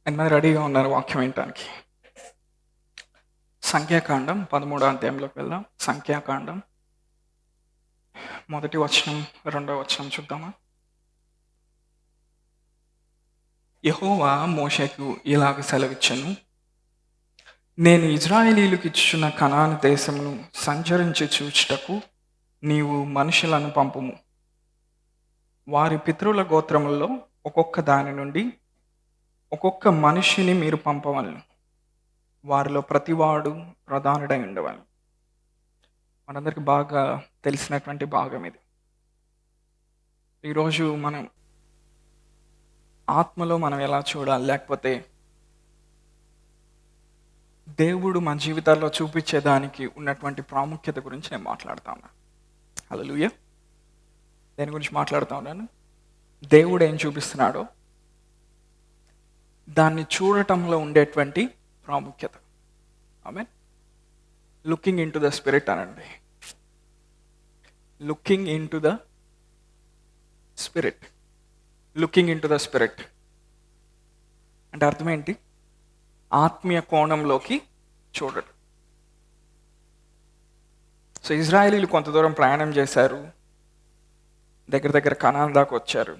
ఎంతమంది రెడీగా ఉన్నారు వాక్యం వినటానికి? సంఖ్యాకాండం 13వ అధ్యాయంలోకి వెళ్దాం. సంఖ్యాకాండం 1వ వచనం 2వ వచనం చూద్దామా? యెహోవా మోషేకు ఇలాగ సెలవిచ్చెను, నేను ఇజ్రాయేలీయులకు ఇచ్చుచున్న కనాను దేశమును సంచరించి చూచుటకు నీవు మనుషులను పంపుము. వారి పితరుల గోత్రములలో ఒక్కొక్క దాని నుండి ఒక్కొక్క మనిషిని మీరు పంపవలెను. వారిలో ప్రతివాడు ప్రధానుడై ఉండవాలి. మనందరికి బాగా తెలిసినటువంటి భాగం ఇది. ఈరోజు మనం ఆత్మలో మనం ఎలా చూడాలి, లేకపోతే దేవుడు మన జీవితాల్లో చూపించేదానికి ఉన్నటువంటి ప్రాముఖ్యత గురించి నేను మాట్లాడుతా ఉన్నాను. హల్లెలూయా. దేని గురించి మాట్లాడుతా ఉన్నాను? దేవుడు ఏం చూపిస్తున్నాడో దాన్ని చూడటంలో ఉండేటువంటి ప్రాముఖ్యత. Amen. Looking into the spirit అనండి. Looking into the spirit. Looking into the spirit అంటే అర్థం ఏంటి? ఆత్మీయ కోణంలోకి చూడడం. సో ఇజ్రాయేలీలు కొంత దూరం ప్రయాణం చేశారు, దగ్గర కనాను దాకా వచ్చారు.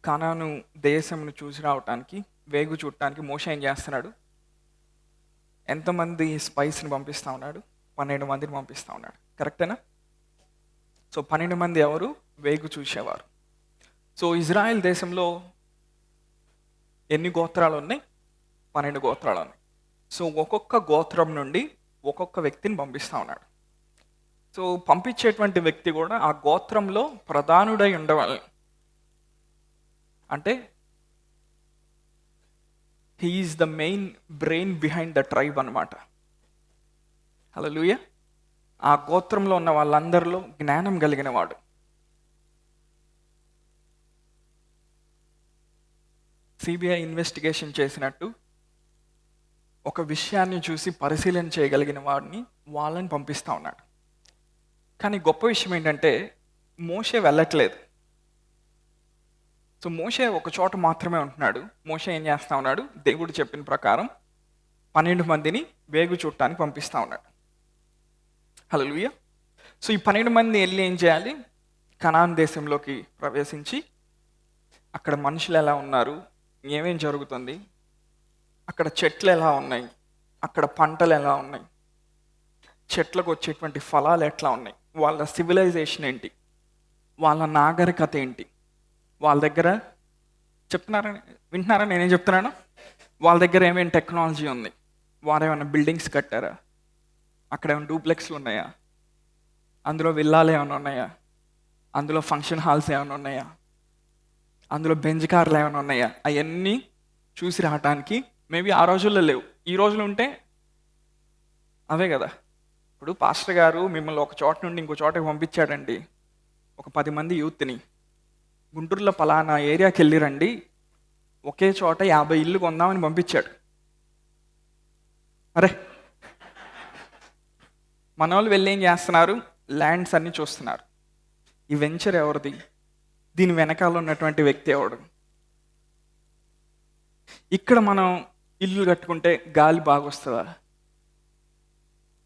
కనాను దేశంను చూసి రావటానికి, వేగు చూడటానికి మోషే ఏం చేస్తున్నాడు? ఎంతమంది స్పైస్ని పంపిస్తూ ఉన్నాడు? 12 మందిని పంపిస్తూ ఉన్నాడు. కరెక్టేనా? సో 12 మంది ఎవరు? వేగు చూసేవారు. సో ఇజ్రాయెల్ దేశంలో ఎన్ని గోత్రాలు ఉన్నాయి? 12 గోత్రాలు ఉన్నాయి. సో ఒక్కొక్క గోత్రం నుండి ఒక్కొక్క వ్యక్తిని పంపిస్తూ ఉన్నాడు. సో పంపించేటువంటి వ్యక్తి కూడా ఆ గోత్రంలో ప్రధానుడై ఉండవాలి. అంటే he is the main brain behind the tribe అన్నమాట. హల్లెలూయా. ఆ గోత్రంలో ఉన్న వాళ్ళందరిలో జ్ఞానం కలిగిన వాడు. సిబిఐ ఇన్వెస్టిగేషన్ చేసినట్టు ఒక విషయాన్ని చూసి పరిశీలన చేయగలిగిన వాడిని వాళ్ళని పంపిస్తూ ఉన్నాడు. కానీ గొప్ప విషయం ఏంటంటే మోషే వెళ్ళట్లేదు. సో మోషే ఒక చోట మాత్రమే ఉంటున్నాడు. మోషే ఏం చేస్తూ ఉన్నాడు? దేవుడు చెప్పిన ప్రకారం 12 మందిని వేగు చూడటానికి పంపిస్తూ ఉన్నాడు. హల్లెలూయా. సో ఈ 12 మంది వెళ్ళి ఏం చేయాలి? కనాన్ దేశంలోకి ప్రవేశించి అక్కడ మనుషులు ఎలా ఉన్నారు, ఏమేం జరుగుతుంది, అక్కడ చెట్లు ఎలా ఉన్నాయి, అక్కడ పంటలు ఎలా ఉన్నాయి, చెట్లకు వచ్చేటువంటి ఫలాలు ఎట్లా ఉన్నాయి, వాళ్ళ సివిలైజేషన్ ఏంటి, వాళ్ళ నాగరికత ఏంటి, వాళ్ళ దగ్గర వింటున్నారా నేనేం చెప్తున్నాను? వాళ్ళ దగ్గర ఏమేమి టెక్నాలజీ ఉంది, వారు ఏమైనా బిల్డింగ్స్ కట్టారా, అక్కడ ఏమైనా డూప్లెక్స్లు ఉన్నాయా, అందులో విల్లాలు ఏమైనా ఉన్నాయా, అందులో ఫంక్షన్ హాల్స్ ఏమైనా ఉన్నాయా, అందులో బెంజ్ కార్లు ఏమైనా ఉన్నాయా, అవన్నీ చూసి రావటానికి మేబీ ఆ రోజుల్లో లేవు. ఈ రోజులు ఉంటే అవే కదా. ఇప్పుడు పాస్టర్ గారు మిమ్మల్ని ఒక చోట నుండి ఇంకో చోటకి పంపించాడండి, ఒక 10 మంది యూత్ని, గుంటూరులో పలానా ఏరియాకి వెళ్ళిరండి, ఒకే చోట 50 ఇల్లు కొందామని పంపించాడు. అరే మన వాళ్ళు వెళ్ళి ఏం చేస్తున్నారు? ల్యాండ్స్ అన్నీ చూస్తున్నారు. ఈ వెంచర్ ఎవరిది? దీని వెనకాల ఉన్నటువంటి వ్యక్తి ఎవడు? ఇక్కడ మనం ఇల్లు కట్టుకుంటే గాలి బాగా వస్తుందా?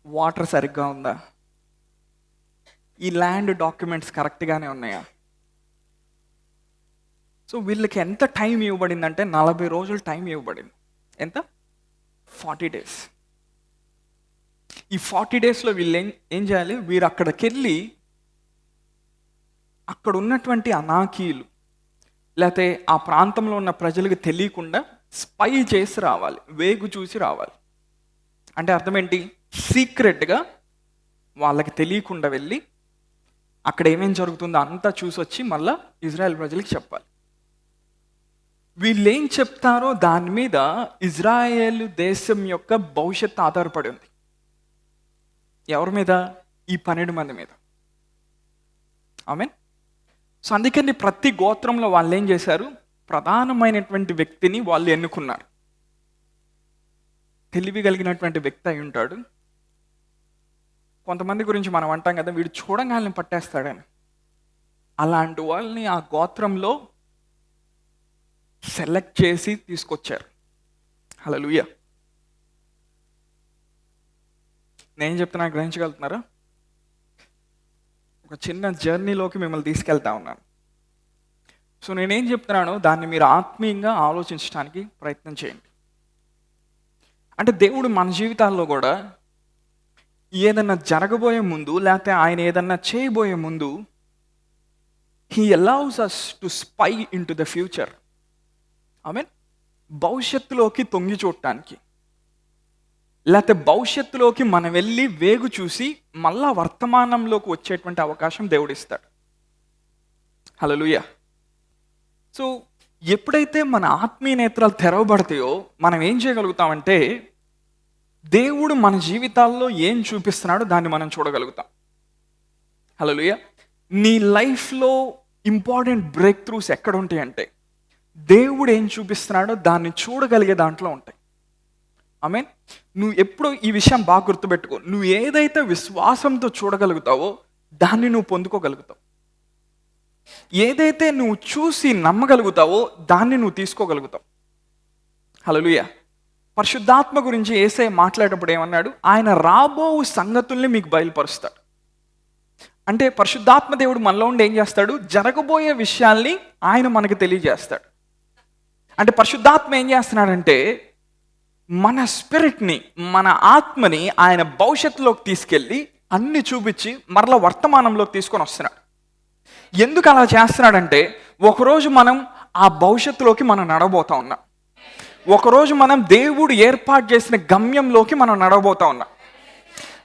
వాటర్ సరిగ్గా ఉందా? ఈ ల్యాండ్ డాక్యుమెంట్స్ కరెక్ట్గానే ఉన్నాయా? సో వీళ్ళకి ఎంత టైం ఇవ్వబడిందంటే 40 రోజులు టైం ఇవ్వబడింది. ఎంత? 40 days. ఈ 40 daysలో వీళ్ళు ఏం చేయాలి? వీరు అక్కడికి వెళ్ళి అక్కడ ఉన్నటువంటి అనాకీలు లేకపోతే ఆ ప్రాంతంలో ఉన్న ప్రజలకు తెలియకుండా స్పై చేసి రావాలి, వేగు చూసి రావాలి. అంటే అర్థం ఏంటి? సీక్రెట్గా వాళ్ళకి తెలియకుండా వెళ్ళి అక్కడ ఏమేం జరుగుతుందో అంతా చూసి వచ్చి మళ్ళీ ఇజ్రాయెల్ ప్రజలకు చెప్పాలి. వీళ్ళు ఏం చెప్తారో దాని మీద ఇజ్రాయేల్ దేశం యొక్క భవిష్యత్తు ఆధారపడి ఉంది. ఎవరి మీద? ఈ 12 మంది మీద. ఆమేన్. సో అందుకని ప్రతి గోత్రంలో వాళ్ళు ఏం చేశారు? ప్రధానమైనటువంటి వ్యక్తిని వాళ్ళు ఎన్నుకున్నారు. తెలివి కలిగినటువంటి వ్యక్తి అయి ఉంటాడు. కొంతమంది గురించి మనం అంటాం కదా, వీడు చూడంగానే పట్టేస్తాడని. అలాంటి వాళ్ళని ఆ గోత్రంలో సెలెక్ట్ చేసి తీసుకొచ్చారు. హల్లెలూయా. నేను చెప్తున్నా గ్రహించగలుగుతున్నారా? ఒక చిన్న జర్నీలోకి మిమ్మల్ని తీసుకెళ్తా ఉన్నాను. సో నేనేం చెప్తున్నానో దాన్ని మీరు ఆత్మీయంగా ఆలోచించడానికి ప్రయత్నం చేయండి. అంటే దేవుడు మన జీవితాల్లో కూడా ఏదన్నా జరగబోయే ముందు, లేకపోతే ఆయన ఏదన్నా చేయబోయే ముందు, he allows us to spy into the future. I mean భవిష్యత్తులోకి తొంగి చూడటానికి, లేకపోతే భవిష్యత్తులోకి మనం వెళ్ళి వేగు చూసి మళ్ళా వర్తమానంలోకి వచ్చేటువంటి అవకాశం దేవుడిస్తాడు. హల్లెలూయా. సో ఎప్పుడైతే మన ఆత్మీయ నేత్రాలు తెరవబడతాయో మనం ఏం చేయగలుగుతామంటే దేవుడు మన జీవితాల్లో ఏం చూపిస్తున్నాడో దాన్ని మనం చూడగలుగుతాం. హల్లెలూయా. నీ లైఫ్లో ఇంపార్టెంట్ బ్రేక్ త్రూస్ ఎక్కడ ఉంటాయి అంటే దేవుడు ఏం చూపిస్తున్నాడో దాన్ని చూడగలిగే దాంట్లో ఉంటాయి. ఐ మీన్ నువ్వు ఎప్పుడో ఈ విషయం బాగా గుర్తుపెట్టుకో, నువ్వు ఏదైతే విశ్వాసంతో చూడగలుగుతావో దాన్ని నువ్వు పొందుకోగలుగుతావు. ఏదైతే నువ్వు చూసి నమ్మగలుగుతావో దాన్ని నువ్వు తీసుకోగలుగుతావు. హల్లెలూయా. పరిశుద్ధాత్మ గురించి యేసయ్య మాట్లాడేటప్పుడు ఏమన్నాడు? ఆయన రాబో సంగతుల్ని మీకు బయలుపరుస్తాడు. అంటే పరిశుద్ధాత్మ దేవుడు మనలో ఉండి ఏం చేస్తాడు? జరగబోయే విషయాల్ని ఆయన మనకు తెలియజేస్తాడు. అంటే పరిశుద్ధాత్మ ఏం చేస్తున్నాడంటే మన స్పిరిట్ని, మన ఆత్మని ఆయన భవిష్యత్తులోకి తీసుకెళ్ళి అన్ని చూపించి మరలా వర్తమానంలోకి తీసుకొని వస్తున్నాడు. ఎందుకు అలా చేస్తున్నాడంటే ఒకరోజు మనం ఆ భవిష్యత్తులోకి మనం నడవబోతా ఉన్నాం. ఒకరోజు మనం దేవుడు ఏర్పాటు చేసిన గమ్యంలోకి మనం నడవబోతా ఉన్నాం.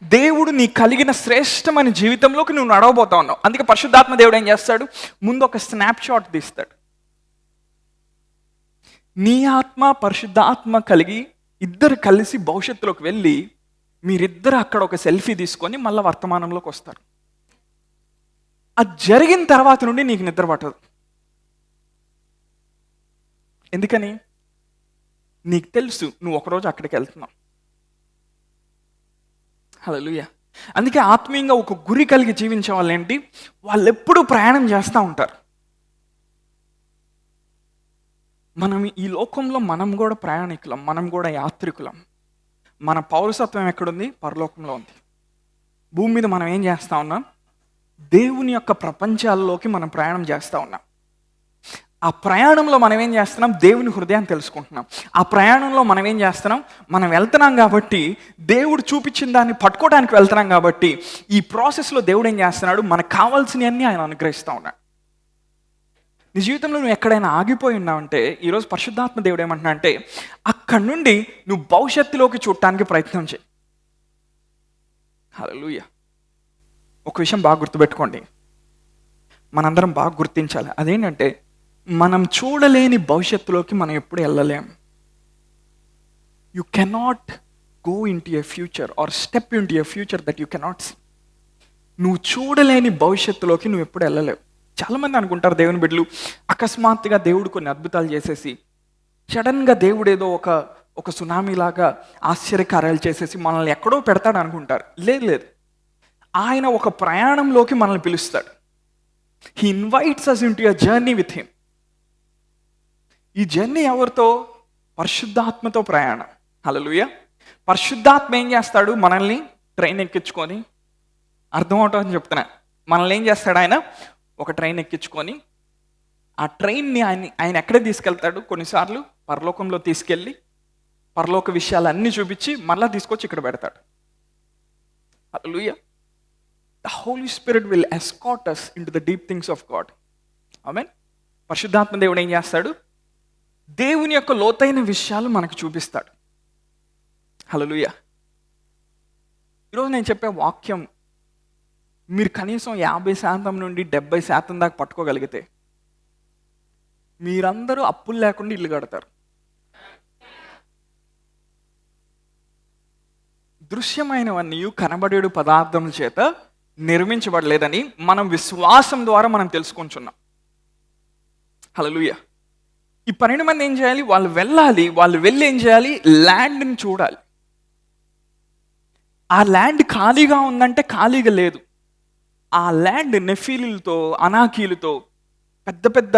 దేవుడు నీ కలిగిన శ్రేష్టమైన జీవితంలోకి నువ్వు నడవబోతా ఉన్నావు. అందుకే పరిశుద్ధాత్మ దేవుడు ఏం చేస్తాడు? ముందు ఒక స్నాప్ షాట్ తీస్తాడు. నీ ఆత్మ పరిశుద్ధాత్మ కలిగి ఇద్దరు కలిసి భవిష్యత్తులోకి వెళ్ళి మీరిద్దరు అక్కడ ఒక సెల్ఫీ తీసుకొని మళ్ళీ వర్తమానంలోకి వస్తారు. అది జరిగిన తర్వాత నుండి నీకు నిద్ర పట్టదు. ఎందుకని? నీకు తెలుసు నువ్వు ఒకరోజు అక్కడికి వెళ్తున్నావు. హల్లెలూయా. అందుకే ఆత్మీయంగా ఒక గురి కలిగి జీవించే వాళ్ళు ఏంటి? వాళ్ళు ఎప్పుడూ ప్రయాణం చేస్తూ ఉంటారు. మనం ఈ లోకంలో మనం కూడా ప్రయాణికులం, మనం కూడా యాత్రికులం. మన పౌరసత్వం ఎక్కడుంది? పరలోకంలో ఉంది. భూమి మీద మనం ఏం చేస్తూ ఉన్నాం? దేవుని యొక్క ప్రపంచాల్లోకి మనం ప్రయాణం చేస్తూ ఉన్నాం. ఆ ప్రయాణంలో మనం ఏం చేస్తున్నాం? దేవుని హృదయాన్ని తెలుసుకుంటున్నాం. ఆ ప్రయాణంలో మనం ఏం చేస్తున్నాం? మనం వెళ్తున్నాం కాబట్టి, దేవుడు చూపించిన దాన్ని పట్టుకోవడానికి వెళ్తున్నాం కాబట్టి, ఈ ప్రాసెస్లో దేవుడు ఏం చేస్తున్నాడు? మనకు కావాల్సినవన్నీ ఆయన అనుగ్రహిస్తూ ఉన్నాడు. నీ జీవితంలో నువ్వు ఎక్కడైనా ఆగిపోయి ఉన్నావంటే ఈరోజు పరిశుద్ధాత్మ దేవుడు ఏమంటున్నా అంటే అక్కడి నుండి నువ్వు భవిష్యత్తులోకి చూడటానికి ప్రయత్నం చేయి. హల్లెలూయా. ఒక విషయం బాగా గుర్తుపెట్టుకోండి, మనందరం బాగా గుర్తించాలి. అదేంటంటే మనం చూడలేని భవిష్యత్తులోకి మనం ఎప్పుడు వెళ్ళలేం. You cannot go into a future or step into a future that you cannot see. నువ్వు చూడలేని భవిష్యత్తులోకి నువ్వు ఎప్పుడు వెళ్ళలేవు. చాలామంది అనుకుంటారు దేవుని బిడ్డలు అకస్మాత్తుగా దేవుడు కొన్ని అద్భుతాలు చేసేసి, సడన్గా దేవుడు ఏదో ఒక సునామీలాగా ఆశ్చర్యకార్యాలు చేసేసి మనల్ని ఎక్కడో పెడతాడు అనుకుంటారు. లేదు, ఆయన ఒక ప్రయాణంలోకి మనల్ని పిలుస్తాడు. He invites us into a journey with him. ఈ జర్నీ ఎవరితో? పరిశుద్ధాత్మతో ప్రయాణం. హల్లెలూయా. పరిశుద్ధాత్మ ఏం చేస్తాడు? మనల్ని ట్రైన్ ఎక్కించుకొని, అర్థమవుతుందని చెప్తున్నా, మనల్ని ఏం చేస్తాడు? ఆయన ఒక ట్రైన్ ఎక్కించుకొని ఆ ట్రైన్ని ఆయన ఎక్కడ తీసుకెళ్తాడు? కొన్నిసార్లు పరలోకంలో తీసుకెళ్ళి పరలోక విషయాలన్నీ చూపించి మళ్ళీ తీసుకొచ్చి ఇక్కడ పెడతాడు. Hallelujah. The holy spirit will escort us into the deep things of God. Amen. పరిశుద్ధాత్మ దేవుడు ఏం చేస్తాడు? దేవుని యొక్క లోతైన విషయాలు మనకు చూపిస్తాడు. హల్లెలూయా. ఈరోజు నేను చెప్పే వాక్యం మీరు కనీసం 50% నుండి 70% దాకా పట్టుకోగలిగితే మీరందరూ అప్పులు లేకుండా ఇల్లు కడతారు. దృశ్యమైనవన్నీ కనబడేడు పదార్థముల చేత నిర్మించబడలేదని మనం విశ్వాసం ద్వారా మనం తెలుసుకుంటున్నాం. హల్లెలూయా. ఈ 12 మంది ఏం చేయాలి? వాళ్ళు వెళ్ళాలి. వాళ్ళు వెళ్ళి ఏం చేయాలి? ల్యాండ్ని చూడాలి. ఆ ల్యాండ్ ఖాళీగా ఉందంటే ఖాళీగా లేదు. ఆ ల్యాండ్ నెఫీలులతో, అనాకీలతో, పెద్ద పెద్ద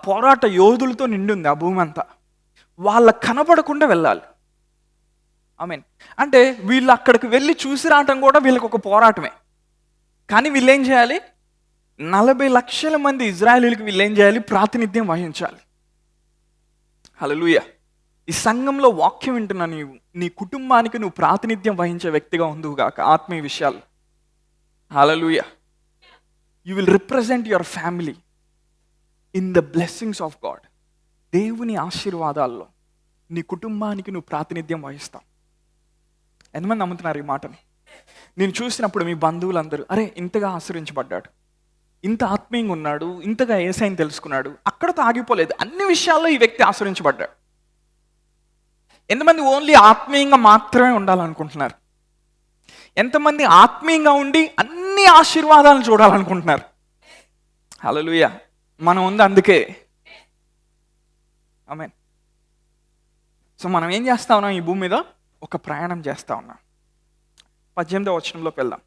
పోరాట యోధులతో నిండి ఉంది ఆ భూమి అంతా. వాళ్ళకు కనపడకుండా వెళ్ళాలి. అంటే వీళ్ళు అక్కడికి వెళ్ళి చూసి రావటం కూడా వీళ్ళకి ఒక పోరాటమే. కానీ వీళ్ళు ఏం చేయాలి? 40 లక్షల మంది ఇజ్రాయేలీలకు వీళ్ళు ఏం చేయాలి? ప్రాతినిధ్యం వహించాలి. హల్లెలూయా. ఈ సంఘంలో వాక్యం వింటున్నా నీవు, నీ కుటుంబానికి నువ్వు ప్రాతినిధ్యం వహించే వ్యక్తిగా ఉందువుగాక ఆత్మీయ విషయాలు. Hallelujah. You will represent your family in the blessings of God. దేవుని ఆశీర్వాదాల్లో నీ కుటుంబానికి నువ్వు ప్రాతినిధ్యం వహిస్తావు. ఎంతమంది నమ్ముతున్నారు ఈ మాటని? నేను చూసినప్పుడు మీ బంధువులందరూ, అరే ఇంతగా ఆశ్రయించబడ్డాడు, ఇంత ఆత్మీయంగా ఉన్నాడు, ఇంతగా యేసయ్యని తెలుసుకున్నాడు, అక్కడతో ఆగిపోలేదు, అన్ని విషయాల్లో ఈ వ్యక్తి ఆశ్రయించబడ్డాడు. ఎంతమంది ఓన్లీ ఆత్మీయంగా మాత్రమే ఉండాలనుకుంటున్నారు? ఎంతమంది ఆత్మీయంగా ఉండి అన్ని ఆశీర్వాదాలను చూడాలనుకుంటున్నారు? హల్లెలూయా. మనం ఉంది అందుకే. ఆమేన్. సో మనం ఏం చేస్తా ఉన్నాం? ఈ భూమి మీద ఒక ప్రయాణం చేస్తా ఉన్నాం. 18వ వచనంలోకి వెళ్దాం.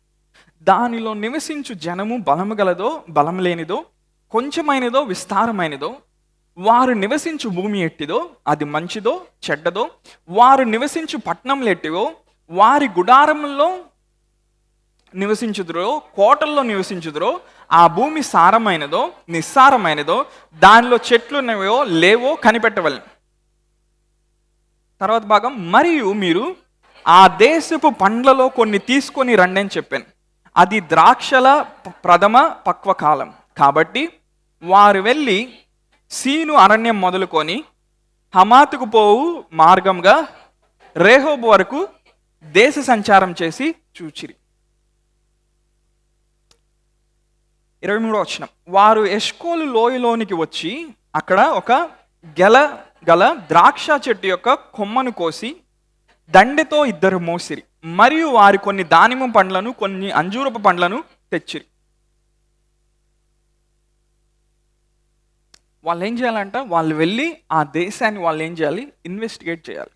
దానిలో నివసించు జనము బలము గలదో బలం లేనిదో, కొంచెమైనదో విస్తారమైనదో, వారు నివసించు భూమి ఎట్టిదో అది మంచిదో చెడ్డదో, వారు నివసించు పట్టణంలు ఎట్టివో, వారి గుడారముల్లో నివసించుదురో కోటల్లో నివసించుదురో, ఆ భూమి సారమైనదో నిస్సారమైనదో, దానిలో చెట్లు ఉన్నవో లేవో కనిపెట్టవలెను. తర్వాత భాగం, మరియు మీరు ఆ దేశపు పండ్లలో కొన్ని తీసుకొని రండి అని చెప్పాను. అది ద్రాక్షల ప్రథమ పక్వకాలం కాబట్టి వారు వెళ్ళి సీను అరణ్యం మొదలుకొని హమాతుకు పోవు మార్గంగా రేహోబు వరకు దేశ సంచారం చేసి చూచిరి. 23వ వచనం, వారు ఎష్కోలు లోయలోనికి వచ్చి అక్కడ ఒక గల ద్రాక్ష చెట్టు యొక్క కొమ్మను కోసి దండెతో 2 మోసిరి. మరియు వారి కొన్ని దానిమ్మ పండ్లను కొన్ని అంజూరపు పండ్లను తెచ్చిరి. వాళ్ళు ఏం చేయాలంట? వాళ్ళు వెళ్ళి ఆ దేశాన్ని వాళ్ళు ఏం చేయాలి? ఇన్వెస్టిగేట్ చేయాలి.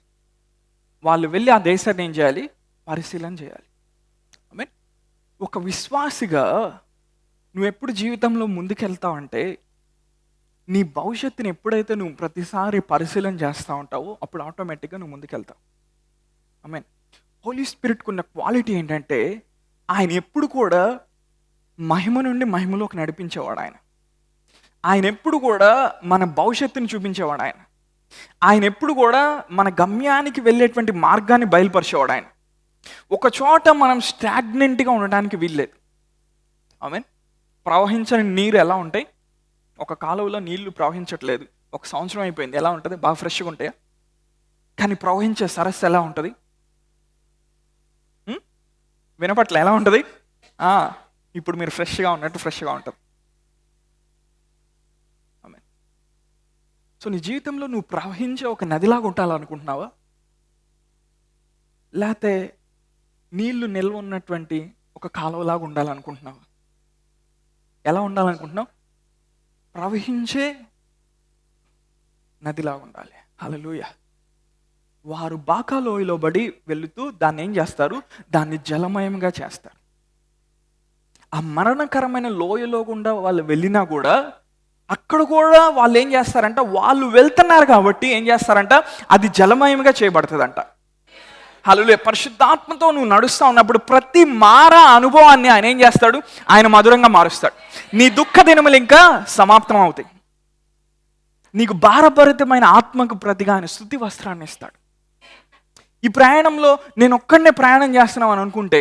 వాళ్ళు వెళ్ళి ఆ దేశాన్ని ఏం చేయాలి? పరిశీలన చేయాలి. మీన్ ఒక విశ్వాసిగా నువ్వు ఎప్పుడు జీవితంలో ముందుకెళ్తావంటే, నీ భవిష్యత్తుని ఎప్పుడైతే నువ్వు ప్రతిసారి పరిశీలన చేస్తూ ఉంటావో అప్పుడు ఆటోమేటిక్గా నువ్వు ముందుకెళ్తావు. మీన్ హోలీ స్పిరిట్కి ఉన్న క్వాలిటీ ఏంటంటే, ఆయన ఎప్పుడు కూడా మహిమ నుండి మహిమలోకి నడిపించేవాడు. ఆయన ఎప్పుడు కూడా మన భవిష్యత్తుని చూపించేవాడు. ఆయన ఎప్పుడు కూడా మన గమ్యానికి వెళ్ళేటువంటి మార్గాన్ని బయలుపరిచేవాడు. ఒక చోట మనం స్టాగ్నెంట్గా ఉండడానికి వీల్లేదు. మీన్ ప్రవహించని నీరు ఎలా ఉంటాయి? ఒక కాలువలో నీళ్లు ప్రవహించట్లేదు, ఒక సంవత్సరం అయిపోయింది, ఎలా ఉంటుంది? బాగా ఫ్రెష్గా ఉంటాయా? కానీ ప్రవహించే సరస్సు ఎలా ఉంటుంది? వినపట్ల ఎలా ఉంటుంది? ఇప్పుడు మీరు ఫ్రెష్గా ఉన్నట్టు ఫ్రెష్గా ఉంటుంది. సో నీ జీవితంలో నువ్వు ప్రవహించే ఒక నదిలాగా ఉండాలనుకుంటున్నావా? లేకపోతే నీళ్లు నిల్వ ఉన్నటువంటి ఒక కాలువలాగా ఉండాలనుకుంటున్నావా? ఎలా ఉండాలనుకుంటున్నావు? ప్రవహించే నదిలాగా ఉండాలి. హల్లెలూయా. వారు బాకాలోయలో బడి వెళుతూ దాన్ని ఏం చేస్తారు? దాన్ని జలమయంగా చేస్తారు. ఆ మరణకరమైన లోయలో గుండా వాళ్ళు వెళ్ళినా కూడా అక్కడ కూడా వాళ్ళు ఏం చేస్తారంట? వాళ్ళు వెళ్తున్నారు కాబట్టి ఏం చేస్తారంట? అది జలమయంగా చేయబడుతుందంట. హల్లెలూయా. పరిశుద్ధాత్మతో నువ్వు నడుస్తూ ఉన్నప్పుడు ప్రతి అనుభవాన్ని ఆయన ఏం చేస్తాడు? ఆయన మధురంగా మారుస్తాడు. నీ దుఃఖ దినములు ఇంకా సమాప్తం అవుతాయి. నీకు భారభరితమైన ఆత్మకు ప్రతిగా ఆయన స్తుతి వస్త్రాన్ని ఇస్తాడు. ఈ ప్రయాణంలో నేను ఒక్కడనే ప్రయాణం చేస్తున్నావు అని అనుకుంటే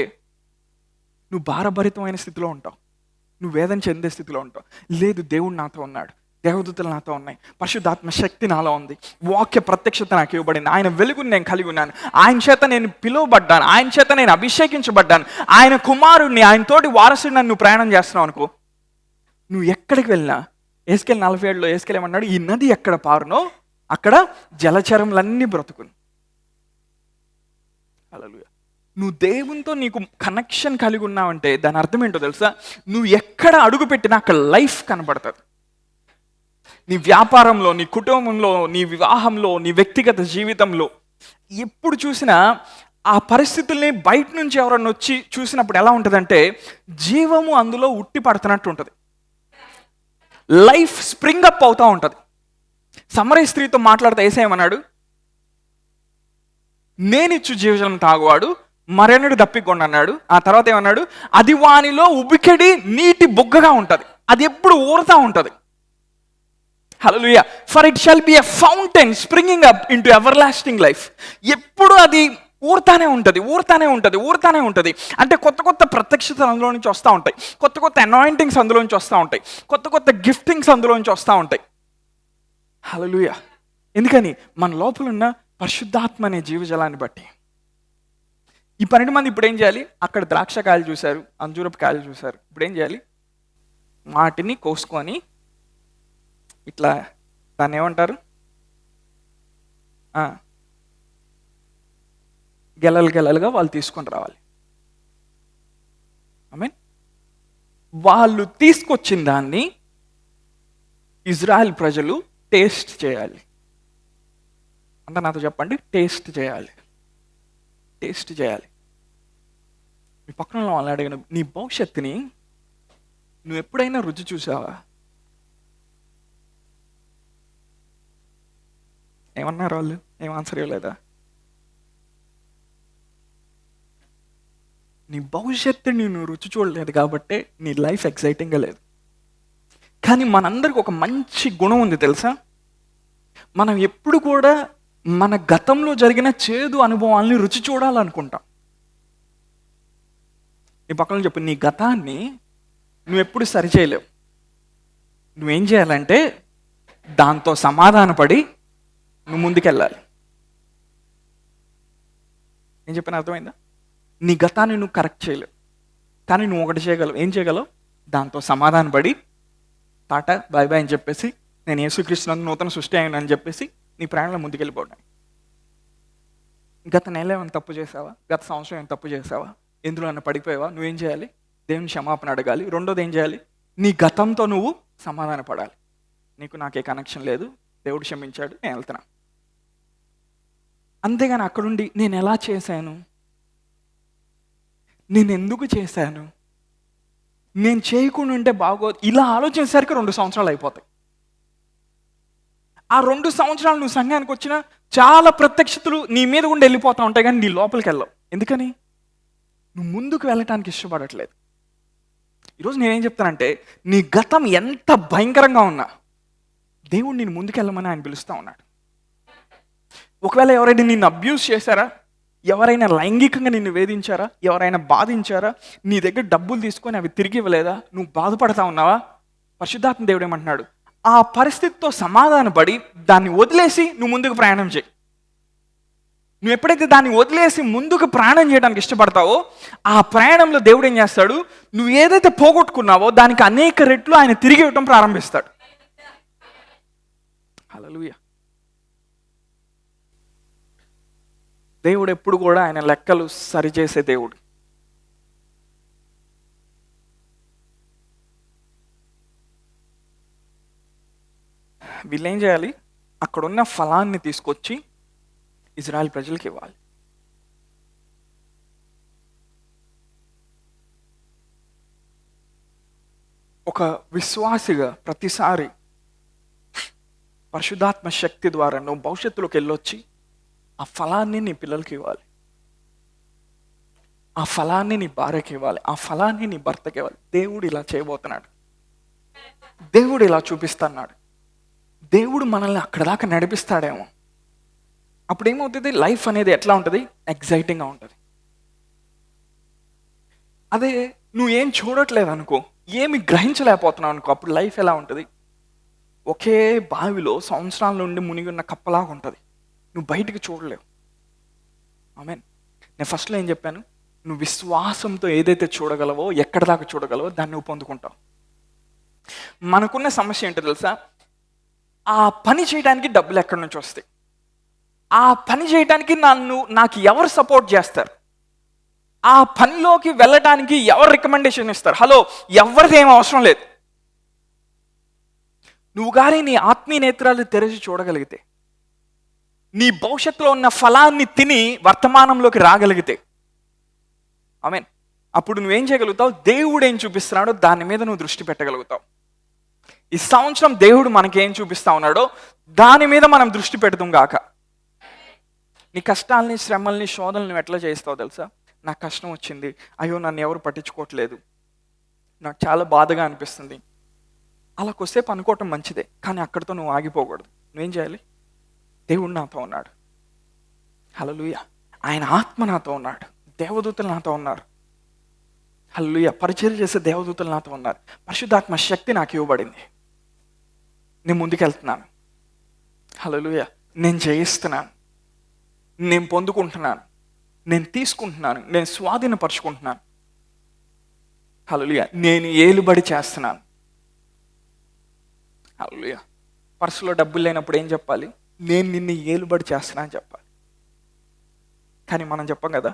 నువ్వు భారభరితమైన స్థితిలో ఉంటావు, నువ్వు వేదన చెందే స్థితిలో ఉంటావు. లేదు, దేవుడు నాతో ఉన్నాడు, దేవదూతలు నాతో ఉన్నాయి, పరిశుద్ధాత్మ శక్తి నాలో ఉంది, వాక్య ప్రత్యక్షత నాకు ఇవ్వబడింది, ఆయన వెలుగుని నేను కలిగి ఉన్నాను, ఆయన చేత నేను పిలువబడ్డాను, ఆయన చేత నేను అభిషేకించబడ్డాను, ఆయన కుమారుడిని, ఆయన తోటి వారసుని నన్ను ప్రయాణం చేస్తున్నావు అనుకో, నువ్వు ఎక్కడికి వెళ్ళినా ఏస్కేల్ 47లో ఏస్కేల్ ఏమన్నాడు? ఈ నది ఎక్కడ పారునో అక్కడ జలచరములన్నీ బ్రతుకును. హల్లెలూయా. నువ్వు దేవునితో నీకు కనెక్షన్ కలిగి ఉన్నావంటే దాని అర్థం ఏంటో తెలుసా? నువ్వు ఎక్కడ అడుగు పెట్టినా అక్కడ లైఫ్ కనబడుతుంది. నీ వ్యాపారంలో, నీ కుటుంబంలో, నీ వివాహంలో, నీ వ్యక్తిగత జీవితంలో ఎప్పుడు చూసినా ఆ పరిస్థితుల్ని బయట నుంచి ఎవరన్నా వచ్చి చూసినప్పుడు ఎలా ఉంటుందంటే జీవము అందులో ఉట్టి పడుతున్నట్టు ఉంటుంది. లైఫ్ స్ప్రింగ్ అప్ అవుతూ ఉంటుంది. సమరయ స్త్రీతో మాట్లాడితే యేసయ్య ఏమన్నాడు? నేనిచ్చు జీవజలం తాగువాడు మరెన్నడు దప్పికొండ అన్నాడు. ఆ తర్వాత ఏమన్నాడు? అది వానిలో ఉబికెడి నీటి బుగ్గగా ఉంటుంది, అది ఎప్పుడు ఊరుతూ ఉంటుంది. Hallelujah. For it shall be a fountain springing up into everlasting life. ఎప్పుడు అది ఊరుతానే ఉంటుంది. అంటే కొత్త కొత్త ప్రత్యక్షతలు అందులో నుంచి వస్తూ ఉంటాయి, కొత్త కొత్త అనాయింటింగ్స్ అందులో నుంచి వస్తూ ఉంటాయి, కొత్త కొత్త గిఫ్టింగ్స్ అందులో నుంచి వస్తూ ఉంటాయి. హల్లెలూయా. ఎందుకని? మన లోపల ఉన్న పరిశుద్ధాత్మ అనే జీవజలాన్ని బట్టి. ఈ 12 మంది ఇప్పుడు ఏం చేయాలి? అక్కడ ద్రాక్ష కాయలు చూశారు, అంజూరపు కాయలు చూశారు. ఇప్పుడు ఏం చేయాలి? వాటిని కోసుకొని ఇట్లా, దాన్ని ఏమంటారు, గెలలుగా వాళ్ళు తీసుకొని రావాలి. ఆమేన్. వాళ్ళు తీసుకొచ్చిన దాన్ని ఇజ్రాయెల్ ప్రజలు టేస్ట్ చేయాలి. అంతా నాతో చెప్పండి, టేస్ట్ చేయాలి. మీ పక్కన వాళ్ళని అడిగిన, నీ భవిష్యత్తుని నువ్వు ఎప్పుడైనా రుచి చూసావా? ఏమన్నారు వాళ్ళు? ఏం ఆన్సర్ ఇవ్వలేదా? నీ భవిష్యత్తుని నువ్వు రుచి చూడలేదు కాబట్టి నీ లైఫ్ ఎక్సైటింగ్గా లేదు. కానీ మనందరికి ఒక మంచి గుణం ఉంది తెలుసా? మనం ఎప్పుడు కూడా మన గతంలో జరిగిన చేదు అనుభవాల్ని రుచి చూడాలనుకుంటాం. నీ పక్కన చెప్పు, నీ గతాన్ని నువ్వు ఎప్పుడు సరిచేయలేవు. నువ్వేం చేయాలంటే దాంతో సమాధానపడి నువ్వు ముందుకెళ్ళాలి. ఏం చెప్పిన అర్థమైందా? నీ గతాన్ని నువ్వు కరెక్ట్ చేయలేవు, కానీ నువ్వు ఒకటి చేయగలవు. ఏం చేయగలవు? దాంతో సమాధానపడి టాటా బాయ్ బాయ్ అని చెప్పేసి, నేను యేసుక్రీస్తునందు నూతన సృష్టి అయ్యాను అని చెప్పేసి నీ ప్రయాణంలో ముందుకెళ్ళిపోవడం. గత నెల ఏమైనా తప్పు చేసావా? గత సంవత్సరం ఏమైనా తప్పు చేసావా? ఎందులో అన్న పడిపోయావా? నువ్వేం చేయాలి? దేవుని క్షమాపణ అడగాలి. రెండోది ఏం చేయాలి? నీ గతంతో నువ్వు సమాధాన పడాలి. నీకు నాకే కనెక్షన్ లేదు, దేవుడు క్షమించాడు, నేను వెళ్తున్నా. అంతేగాని అక్కడుండి నేను ఎలా చేశాను, నేను ఎందుకు చేశాను, నేను చేయకుండా ఉంటే బాగోదు, ఇలా ఆలోచించేసరికి 2 సంవత్సరాలు అయిపోతాయి. ఆ 2 సంవత్సరాలు నువ్వు సంఘానికి వచ్చినా చాలా ప్రత్యక్షతలు నీ మీద కూడా వెళ్ళిపోతూ ఉంటాయి, కానీ నీ లోపలికి వెళ్ళవు. ఎందుకని? నువ్వు ముందుకు వెళ్ళటానికి ఇష్టపడట్లేదు. ఈరోజు నేనేం చెప్తానంటే, నీ గతం ఎంత భయంకరంగా ఉన్నా దేవుడు నేను ముందుకెళ్ళమని ఆయన పిలుస్తూ ఉన్నాడు. ఒకవేళ ఎవరైనా నిన్ను అబ్యూస్ చేశారా, ఎవరైనా లైంగికంగా నిన్ను వేధించారా, ఎవరైనా బాధించారా, నీ దగ్గర డబ్బులు తీసుకొని అవి తిరిగి ఇవ్వలేదా, నువ్వు బాధపడతా ఉన్నావా? పరిశుద్ధాత్మ దేవుడు ఏమంటున్నాడు? ఆ పరిస్థితితో సమాధానపడి దాన్ని వదిలేసి నువ్వు ముందుకు ప్రయాణం చేయి. నువ్వు ఎప్పుడైతే దాన్ని వదిలేసి ముందుకు ప్రయాణం చేయడానికి ఇష్టపడతావో, ఆ ప్రయాణంలో దేవుడు ఏం చేస్తాడు? నువ్వు ఏదైతే పోగొట్టుకున్నావో దానికి అనేక రెట్లు ఆయన తిరిగి ఇవ్వటం ప్రారంభిస్తాడు. హల్లెలూయా. దేవుడు ఎప్పుడు కూడా ఆయన లెక్కలు సరిచేసే దేవుడు. వీళ్ళేం చేయాలి? అక్కడున్న ఫలాన్ని తీసుకొచ్చి ఇజ్రాయెల్ ప్రజలకు ఇవ్వాలి. ఒక విశ్వాసిగా ప్రతిసారి పరిశుద్ధాత్మ శక్తి ద్వారా నువ్వు భవిష్యత్తులోకి వెళ్ళొచ్చి ఆ ఫలాన్ని నీ పిల్లలకి ఇవ్వాలి, ఆ ఫలాన్ని నీ భార్యకి ఇవ్వాలి, ఆ ఫలాన్ని నీ భర్తకి ఇవ్వాలి. దేవుడు ఇలా చేయబోతున్నాడు, దేవుడు ఇలా చూపిస్తున్నాడు, దేవుడు మనల్ని అక్కడ దాకా నడిపిస్తాడేమో. అప్పుడు ఏమవుతుంది? లైఫ్ అనేది ఎట్లా ఉంటుంది? ఎగ్జైటింగ్గా ఉంటుంది. అదే నువ్వేం చూడట్లేదు అనుకో, ఏమి గ్రహించలేకపోతున్నావు అనుకో, అప్పుడు లైఫ్ ఎలా ఉంటుంది? ఒకే బావిలో సంవత్సరాల నుండి మునిగి ఉన్న కప్పలాగా ఉంటుంది. నువ్వు బయటికి చూడలేవు. ఆమేన్. నేను ఫస్ట్లో ఏం చెప్పాను? నువ్వు విశ్వాసంతో ఏదైతే చూడగలవో, ఎక్కడ దాకా చూడగలవో దాన్ని నువ్వు పొందుకుంటావు. మనకున్న సమస్య ఏంటో తెలుసా? ఆ పని చేయడానికి డబ్బులు ఎక్కడి నుంచి వస్తాయి, ఆ పని చేయడానికి నాకు ఎవరు సపోర్ట్ చేస్తారు, ఆ పనిలోకి వెళ్ళడానికి ఎవరు రికమెండేషన్ ఇస్తారు? హలో, ఎవరిది ఏం అవసరం లేదు. నువ్వు కానీ నీ ఆత్మీయ నేత్రాలు తెరిచి చూడగలిగితే, నీ భవిష్యత్తులో ఉన్న ఫలాన్ని తిని వర్తమానంలోకి రాగలిగితే, ఆమేన్, అప్పుడు నువ్వేం చేయగలుగుతావు? దేవుడు ఏం చూపిస్తున్నాడో దాని మీద నువ్వు దృష్టి పెట్టగలుగుతావు. ఈ సంవత్సరం దేవుడు మనకేం చూపిస్తా ఉన్నాడో దాని మీద మనం దృష్టి పెడదాం గాక. నీ కష్టాలని, శ్రమల్ని, శోధనలు నువ్వు ఎట్లా చేస్తావు తెలుసా? నాకు కష్టం వచ్చింది, అయ్యో నన్ను ఎవరు పట్టించుకోవట్లేదు, నాకు చాలా బాధగా అనిపిస్తుంది. అలా కొద్దిసేపు అనుకోవటం మంచిదే, కానీ అక్కడితో నువ్వు ఆగిపోకూడదు. నువ్వేం చేయాలి? దేవుడు నాతో ఉన్నాడు, హల్లెలూయా. ఆయన ఆత్మ నాతో ఉన్నాడు, దేవదూతలు నాతో ఉన్నారు, హల్లెలూయా. పరిచయం చేసే దేవదూతలు నాతో ఉన్నారు, పరిశుద్ధాత్మ శక్తి నాకు ఇవ్వబడింది. నేను ముందుకెళ్తున్నాను, హల్లెలూయా. నేను జయిస్తున్నాను, నేను పొందుకుంటున్నాను, నేను తీసుకుంటున్నాను, నేను స్వాధీనపరుచుకుంటున్నాను, హల్లెలూయా. నేను ఏలుబడి చేస్తున్నాను, హల్లెలూయా. పర్సులో డబ్బులు లేనప్పుడు ఏం చెప్పాలి? నేను నిన్ను ఏలుబడి చేస్తున్నా అని చెప్పాలి. కానీ మనం చెప్పం కదా,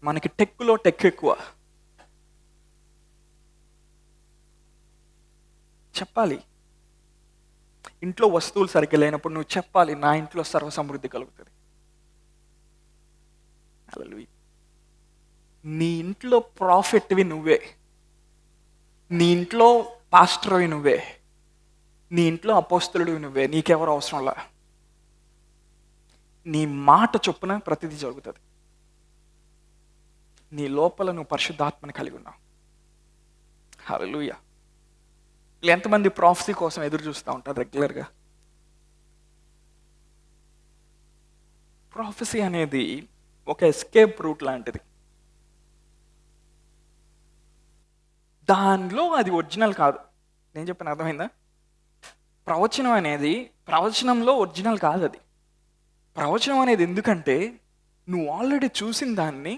మనకి టెక్కులో టెక్ ఎక్కువ. చెప్పాలి. ఇంట్లో వస్తువులు సరిగ్గా లేనప్పుడు నువ్వు చెప్పాలి, నా ఇంట్లో సర్వసమృద్ధి కలుగుతుంది, హల్లెలూయా. నీ ఇంట్లో ప్రాఫిట్వి నువ్వే, నీ ఇంట్లో పాస్టర్వి నువ్వే, నీ ఇంట్లో అపోస్తలుడివి నువ్వే, నీకెవరు అవసరంలా. నీ మాట చొప్పున ప్రతిదీ జరుగుతుంది. నీ లోపల నువ్వు పరిశుద్ధాత్మని కలిగి ఉన్నావు, హల్లెలూయా. ఎంతమంది ప్రాఫెసీ కోసం ఎదురు చూస్తూ ఉంటారు రెగ్యులర్గా? ప్రాఫెసీ అనేది ఒక ఎస్కేప్ రూట్ లాంటిది. దానిలో అది ఒరిజినల్ కాదు. నేను చెప్పిన అర్థమైందా? ప్రవచనం అనేది ప్రవచనంలో ఒరిజినల్ కాదు. అది ప్రవచనం అనేది ఎందుకంటే నువ్వు ఆల్రెడీ చూసిన దాన్ని,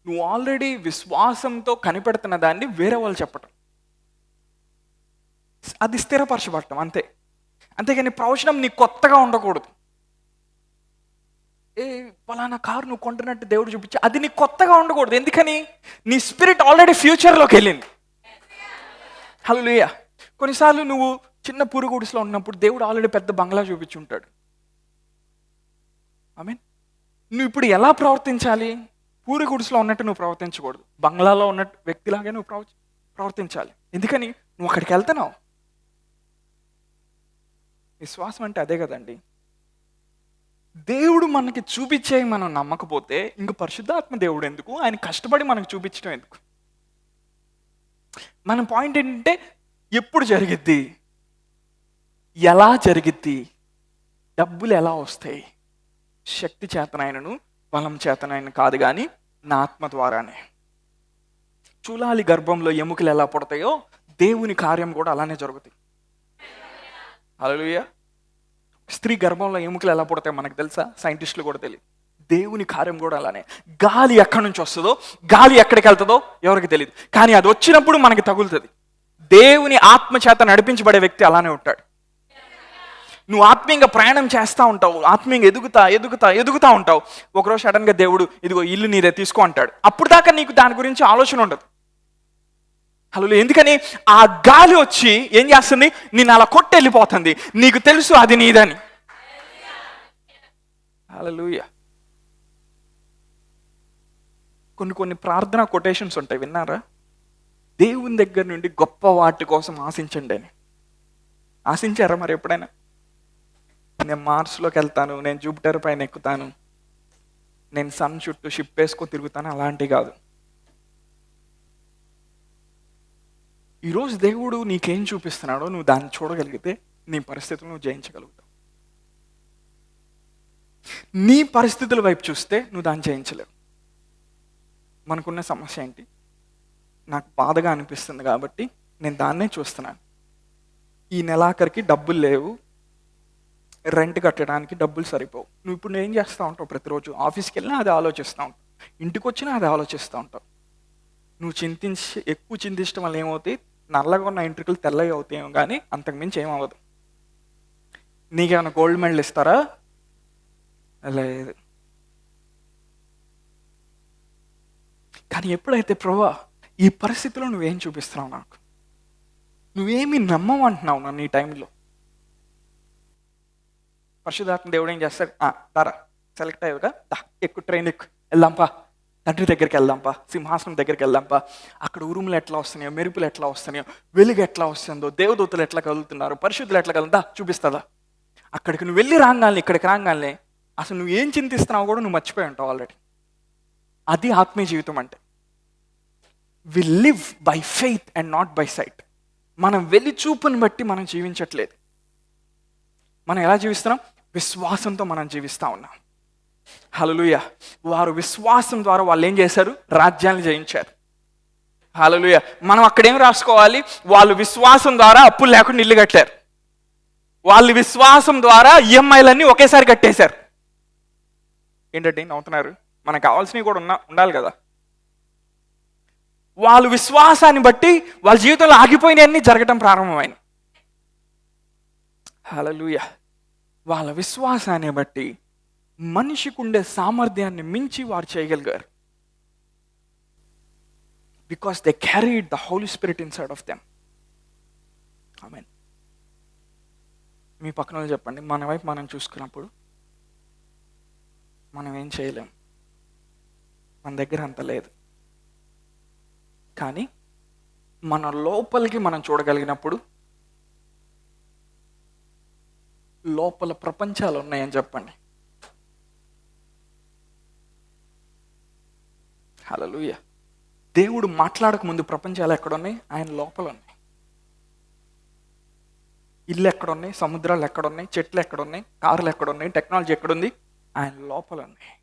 నువ్వు ఆల్రెడీ విశ్వాసంతో కనిపెడుతున్న దాన్ని వేరే వాళ్ళు చెప్పటం, అది స్థిరపరచబడటం అంతే. అంతేగాని ప్రవచనం నీకు కొత్తగా ఉండకూడదు. పలానా కారు నువ్వు కొంటున్నట్టు దేవుడు చూపించి, అది నీకు కొత్తగా ఉండకూడదు. ఎందుకని? నీ స్పిరిట్ ఆల్రెడీ ఫ్యూచర్లోకి వెళ్ళింది, హల్లెలూయా. కొన్నిసార్లు నువ్వు చిన్న పురుగుడిసలో ఉన్నప్పుడు దేవుడు ఆల్రెడీ పెద్ద బంగ్లా చూపించి ఉంటాడు. ఆమేన్. నువ్వు ఇప్పుడు ఎలా ప్రవర్తించాలి? పూరిగుడిసలో ఉన్నట్టు నువ్వు ప్రవర్తించకూడదు, బంగ్లాలో ఉన్న వ్యక్తిలాగే నువ్వు ప్రవర్తించాలి. ఎందుకని? నువ్వు అక్కడికి వెళ్తున్నావు. విశ్వాసం అంటే అదే కదండి. దేవుడు మనకి చూపించే మనం నమ్మకపోతే ఇంక పరిశుద్ధాత్మ దేవుడు ఎందుకు? ఆయన కష్టపడి మనకు చూపించడం ఎందుకు? మన పాయింట్ ఏంటంటే ఎప్పుడు జరిగిద్ది, ఎలా జరిగిద్ది, డబ్బులు ఎలా వస్తాయి? శక్తి చేతనైనను బలం చేతనైన కాదు, కానీ నా ఆత్మ ద్వారానే. చూలాలి గర్భంలో ఎముకలు ఎలా పుడతాయో దేవుని కార్యం కూడా అలానే జరుగుతాయి, హల్లెలూయా. స్త్రీ గర్భంలో ఎముకలు ఎలా పుడతాయో మనకు తెలుసా? సైంటిస్టులు కూడా తెలియదు. దేవుని కార్యం కూడా అలానే. గాలి ఎక్కడి నుంచి వస్తుందో, గాలి ఎక్కడికి వెళ్తుందో ఎవరికి తెలియదు, కానీ అది వచ్చినప్పుడు మనకి తగులుతుంది. దేవుని ఆత్మ చేత నడిపించబడే వ్యక్తి అలానే ఉంటాడు. నువ్వు ఆత్మీయంగా ప్రయాణం చేస్తూ ఉంటావు, ఆత్మీయంగా ఎదుగుతా ఉంటావు. ఒకరోజు సడన్గా దేవుడు ఇదిగో ఇల్లు నీదే తీసుకో అంటాడు. అప్పుడు దాకా నీకు దాని గురించి ఆలోచన ఉండదు, హల్లెలూయా. ఎందుకని? ఆ గాలి వచ్చి ఏం చేస్తుంది? నిన్ను అలా కొట్టి వెళ్ళిపోతుంది. నీకు తెలుసు అది నీదని, హల్లెలూయా. కొన్ని ప్రార్థన కొటేషన్స్ ఉంటాయి, విన్నారా? దేవుని దగ్గర నుండి గొప్ప వాటి కోసం ఆశించండి అని. ఆశించారా మరి ఎప్పుడైనా? నేను మార్స్లోకి వెళ్తాను, నేను జూపిటర్ పైన ఎక్కుతాను, నేను సన్ చుట్టూ షిప్ వేసుకొని తిరుగుతాను, అలాంటివి కాదు. ఈరోజు దేవుడు నీకేం చూపిస్తున్నాడో నువ్వు దాన్ని చూడగలిగితే నీ పరిస్థితులు నువ్వు జయించగలుగుతావు. నీ పరిస్థితుల వైపు చూస్తే నువ్వు దాన్ని జయించలేవు. మనకున్న సమస్య ఏంటి? నాకు బాధగా అనిపిస్తుంది కాబట్టి నేను దాన్నే చూస్తున్నాను. ఈ నెలాఖరికి డబ్బులు లేవు, రెంట్ కట్టడానికి డబ్బులు సరిపోవు. నువ్వు ఇప్పుడు ఏం చేస్తూ ఉంటావు? ప్రతిరోజు ఆఫీస్కి వెళ్ళినా అది ఆలోచిస్తూ ఉంటావు, ఇంటికి వచ్చినా అది ఆలోచిస్తూ ఉంటావు. నువ్వు ఎక్కువ చింతించడం వల్ల ఏమవుతాయి? నల్లగా ఉన్న ఎంట్రుకలు తెల్లగా అవుతాయేమో, కానీ అంతకుమించి ఏమవ్వదు. నీకేమైనా గోల్డ్ మెడల్ ఇస్తారా? లేదు. కానీ ఎప్పుడైతే ప్రభువా ఈ పరిస్థితిలో నువ్వేం చూపిస్తున్నావు, నాకు నువ్వేమి నమ్మమంటున్నావు నన్ను ఈ టైంలో, పరిశుద్ధాత్మ దేవుడు ఏం చేస్తాడు? దారా సెలెక్ట్ అయ్యావుగా, ఎక్కువ ట్రైన్ ఎక్కువ వెళ్దాంపా, తండ్రి దగ్గరికి వెళ్దాంపా, సింహాసనం దగ్గరికి వెళ్దాంపా, అక్కడ ఉరుములు ఎట్లా వస్తున్నాయో, మెరుపులు ఎట్లా వస్తున్నాయో, వెలుగు ఎట్లా వస్తుందో, దేవదూతలు ఎట్లా కదులుతున్నారు, పరిశుద్ధులు ఎట్లా కదులుతా చూపిస్తుందా. అక్కడికి నువ్వు వెళ్ళి రాగానే, ఇక్కడికి రాగానే అసలు నువ్వు ఏం చింతిస్తున్నావు కూడా నువ్వు మర్చిపోయి ఉంటావు ఆల్రెడీ. అది ఆత్మీయ జీవితం అంటే. We live by faith and not by sight. మనం వెళ్ళి చూపుని బట్టి మనం జీవించట్లేదు. మనం ఎలా జీవిస్తున్నాం? విశ్వాసంతో మనం జీవిస్తూ ఉన్నాం. హల్లెలూయా. వారు విశ్వాసం ద్వారా వాళ్ళు ఏం చేశారు? రాజ్యాన్ని జయించారు. హల్లెలూయా. మనం అక్కడేం రాసుకోవాలి? వాళ్ళు విశ్వాసం ద్వారా అప్పులు లేకుండా ఇల్లు కట్టారు. వాళ్ళు విశ్వాసం ద్వారా ఈఎంఐలన్నీ ఒకేసారి కట్టేశారు. ఏంటంటే నవ్వుతున్నారు? మనకు కావాల్సినవి కూడా ఉండాలి కదా. వాళ్ళు విశ్వాసాన్ని బట్టి వాళ్ళ జీవితంలో ఆగిపోయినవన్నీ జరగటం ప్రారంభమైంది. హల్లెలూయా. వాళ్ళ విశ్వాసాన్ని బట్టి మనిషికి ఉండే సామర్థ్యాన్ని మించి వారు చేయగలిగారు. Because they carried the holy spirit inside of them. Amen. మీ పక్కన వాళ్ళు చెప్పండి, మన వైపు మనం చూసుకున్నప్పుడు మనం ఏం చేయలేం, మన దగ్గర అంత లేదు. కానీ మన లోపలికి మనం చూడగలిగినప్పుడు లోపల ప్రపంచాలు ఉన్నాయని చెప్పండి. హల్లెలూయా. దేవుడు మాట్లాడక ముందు ప్రపంచాలు ఎక్కడున్నాయి? ఆయన లోపల ఉన్నాయి. ఇల్లు ఎక్కడున్నాయి? సముద్రాలు ఎక్కడున్నాయి? చెట్లు ఎక్కడున్నాయి? కార్లు ఎక్కడున్నాయి? టెక్నాలజీ ఎక్కడుంది? ఆయన లోపల ఉన్నాయి.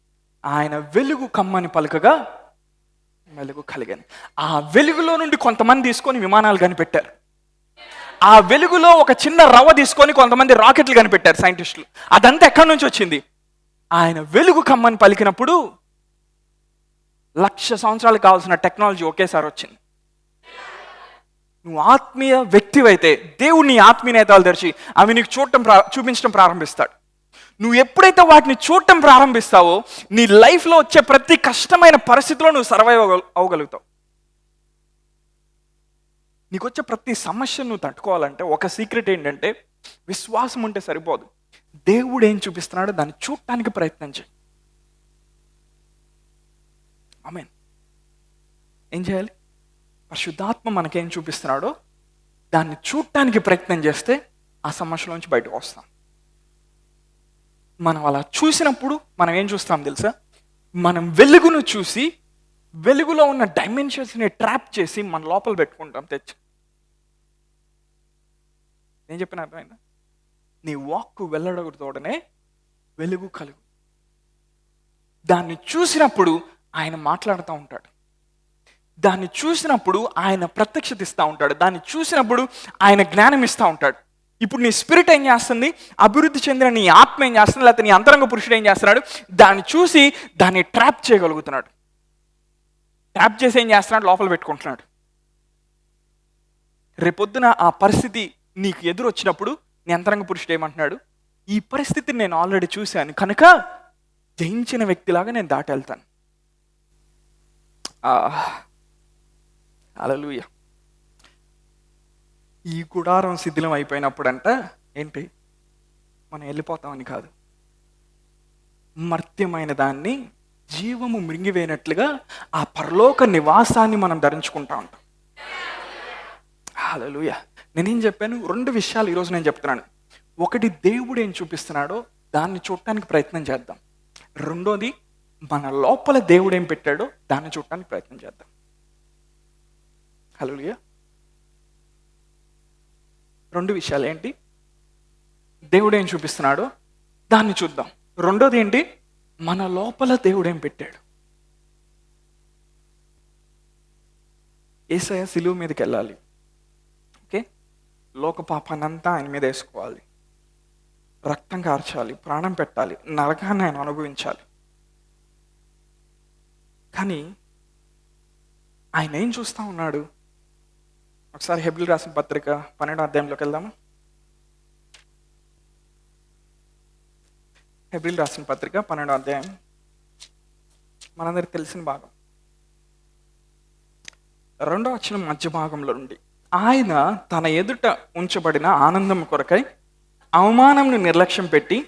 ఆయన వెలుగు కమ్మని పలుకగా వెలుగు కలిగని. ఆ వెలుగులో నుండి కొంతమంది తీసుకొని విమానాలు కనిపెట్టారు. ఆ వెలుగులో ఒక చిన్న రవ్వ తీసుకొని కొంతమంది రాకెట్లు కనిపెట్టారు సైంటిస్టులు. అదంతా ఎక్కడి నుంచి వచ్చింది? ఆయన వెలుగు కమ్మని పలికినప్పుడు 1,00,000 సంవత్సరాలకు కావాల్సిన టెక్నాలజీ ఒకేసారి వచ్చింది. నువ్వు ఆత్మీయ వ్యక్తివైతే దేవుడు నీ ఆత్మీయ నేతలు తెరిచి అవి నీకు చూపించడం ప్రారంభిస్తాడు. నువ్వు ఎప్పుడైతే వాటిని చూడటం ప్రారంభిస్తావో నీ లైఫ్లో వచ్చే ప్రతి కష్టమైన పరిస్థితిలో నువ్వు సర్వైవ్ అవ్వగలుగుతావు. నీకు వచ్చే ప్రతి సమస్యను నువ్వు తట్టుకోవాలంటే ఒక సీక్రెట్ ఏంటంటే విశ్వాసం ఉంటే సరిపోదు. దేవుడు ఏం చూపిస్తున్నాడో దాన్ని చూడటానికి ప్రయత్నం చేయి. ఆమేన్. ఏం చేయాలి? పరిశుద్ధాత్మ మనకేం చూపిస్తున్నాడో దాన్ని చూడటానికి ప్రయత్నం చేస్తే ఆ సమస్యలోంచి బయటకు వస్తాం. మనం అలా చూసినప్పుడు మనం ఏం చూస్తాం తెలుసా? మనం వెలుగును చూసి వెలుగులో ఉన్న డైమెన్షన్స్ని ట్రాప్ చేసి మన లోపల పెట్టుకుంటాం తెచ్చి. నేను చెప్పిన అర్థమైందా? నీ వాక్కు వెళ్ళడతోడనే వెలుగు కలుగు. దాన్ని చూసినప్పుడు ఆయన మాట్లాడుతూ ఉంటాడు. దాన్ని చూసినప్పుడు ఆయన ప్రత్యక్షత ఇస్తూ ఉంటాడు. దాన్ని చూసినప్పుడు ఆయన జ్ఞానం ఇస్తూ ఉంటాడు. ఇప్పుడు నీ స్పిరిట్ ఏం చేస్తుంది? అభివృద్ధి చెందిన నీ ఆత్మ ఏం చేస్తుంది? లేకపోతే నీ అంతరంగ పురుషుడు ఏం చేస్తున్నాడు? దాన్ని చూసి దాన్ని ట్రాప్ చేయగలుగుతున్నాడు. ట్రాప్ చేసి ఏం చేస్తున్నాడు? లోపల పెట్టుకుంటున్నాడు. రేపొద్దున ఆ పరిస్థితి నీకు ఎదురు వచ్చినప్పుడు నీ అంతరంగ పురుషుడు ఏమంటున్నాడు? ఈ పరిస్థితిని నేను ఆల్రెడీ చూశాను కనుక జయించిన వ్యక్తిలాగా నేను దాటి వెళ్తాను. హల్లెలూయా. ఈ గుడారం శిథిలం అయిపోయినప్పుడంట ఏంటి? మనం వెళ్ళిపోతామని కాదు, మర్త్యమైన దాన్ని జీవము మృంగివేయనట్లుగా ఆ పరలోక నివాసాన్ని మనం ధరించుకుంటా ఉంటాం. హల్లెలూయా. నేనేం చెప్పాను? 2 విషయాలు ఈరోజు నేను చెప్తున్నాను. ఒకటి, దేవుడు ఏం చూపిస్తున్నాడో దాన్ని చూడటానికి ప్రయత్నం చేద్దాం. రెండోది, మన లోపల దేవుడు ఏం పెట్టాడో దాన్ని చూడటానికి ప్రయత్నం చేద్దాం. హల్లెలూయా. 2 విషయాలు ఏంటి? దేవుడు ఏం చూపిస్తున్నాడో దాన్ని చూద్దాం. రెండోది ఏంటి? మన లోపల దేవుడు ఏం పెట్టాడు. యేసయ్య సిలువ మీదకి వెళ్ళాలి. ఓకే, లోక పాపాన్నంతా ఆయన మీద వేసుకోవాలి, రక్తం కార్చాలి, ప్రాణం పెట్టాలి, నరకాన్ని ఆయన అనుభవించాలి. కానీ ఆయన ఏం చూస్తూ ఉన్నాడు? ఒకసారి హెబ్రీయులకు రాసిన పత్రిక 12వ అధ్యాయంలోకి వెళ్దామా? హెబ్రీయులకు రాసిన పత్రిక 12వ అధ్యాయం మనందరికి తెలిసిన భాగం. 2వ వచనం మధ్య భాగంలో నుండి, ఆయన తన ఎదుట ఉంచబడిన ఆనందం కొరకై అవమానంను నిర్లక్ష్యం పెట్టి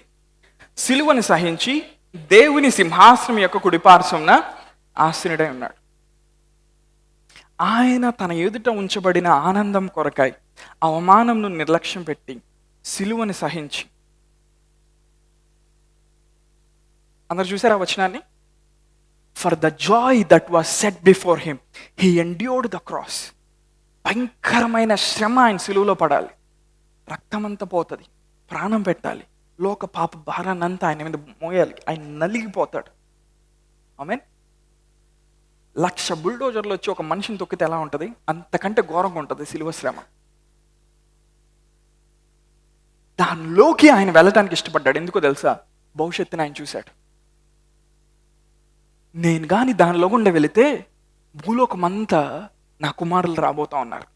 సిలువను సహించి దేవుని సింహాసనం యొక్క కుడిపార్శ్వమున ఆసీనుడై ఉన్నాడు. ఆయన తన ఎదుట ఉంచబడిన ఆనందం కొరకై అవమానంను నిర్లక్ష్యం పెట్టి సిలువని సహించి, అందరు చూసారా వచనాన్ని? For the Joy that was set before him he endured the cross. భయంకరమైన శ్రమ ఆయన సిలువలో పడాలి, రక్తమంతా పోతుంది, ప్రాణం పెట్టాలి, లోక పాప భారాన్నంతా ఆయన మీద మోయాలి, ఆయన నలిగిపోతాడు. ఆమేన్. 1,00,000 బుల్డోజర్లు వచ్చి ఒక మనిషిని తొక్కితే ఎలా ఉంటుంది, అంతకంటే ఘోరంగా ఉంటుంది సిలువ శ్రమ. దానిలోకి ఆయన వెళ్ళటానికి ఇష్టపడ్డాడు. ఎందుకో తెలుసా? భవిష్యత్తుని ఆయన చూశాడు. నేను కానీ దానిలో గుండా వెళితే భూలోకమంతా నా కుమారులు రాబోతా ఉన్నారు.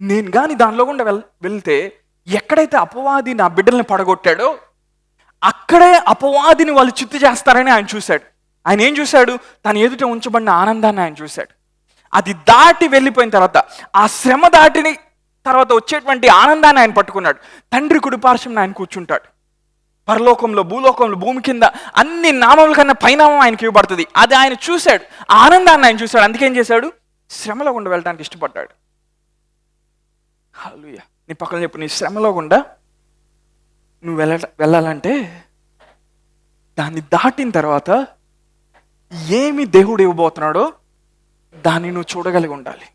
నేను కానీ దానిలో గుండా వెళ్తే ఎక్కడైతే అపవాది నా బిడ్డల్ని పడగొట్టాడో అక్కడే అపవాదిని వాళ్ళు చిత్తు చేస్తారని ఆయన చూశాడు. ఆయన ఏం చూశాడు? తన ఎదుట ఉంచబడిన ఆనందాన్ని ఆయన చూశాడు. అది దాటి వెళ్ళిపోయిన తర్వాత, ఆ శ్రమ దాటిని తర్వాత వచ్చేటువంటి ఆనందాన్ని ఆయన పట్టుకున్నాడు. తండ్రి కుడిపార్శ్వం ఆయన కూర్చుంటాడు. పరలోకంలో, భూలోకంలో, భూమి కింద అన్ని నామముల కన్నా పైనామం ఆయనకి ఇవ్వబడుతుంది. అది ఆయన చూశాడు, ఆ ఆనందాన్ని ఆయన చూశాడు. అందుకేం చేశాడు? శ్రమలో గుండా వెళ్ళడానికి ఇష్టపడ్డాడు. హల్లెలూయా. నీ పక్కన చెప్పు, నీ శ్రమలో గుండా నువ్వు వెళ్ళాలంటే దాన్ని దాటిన తర్వాత ఏమి దేవుడు ఇవ్వబోతున్నాడో దాన్ని నువ్వు చూడగలిగి ఉండాలి.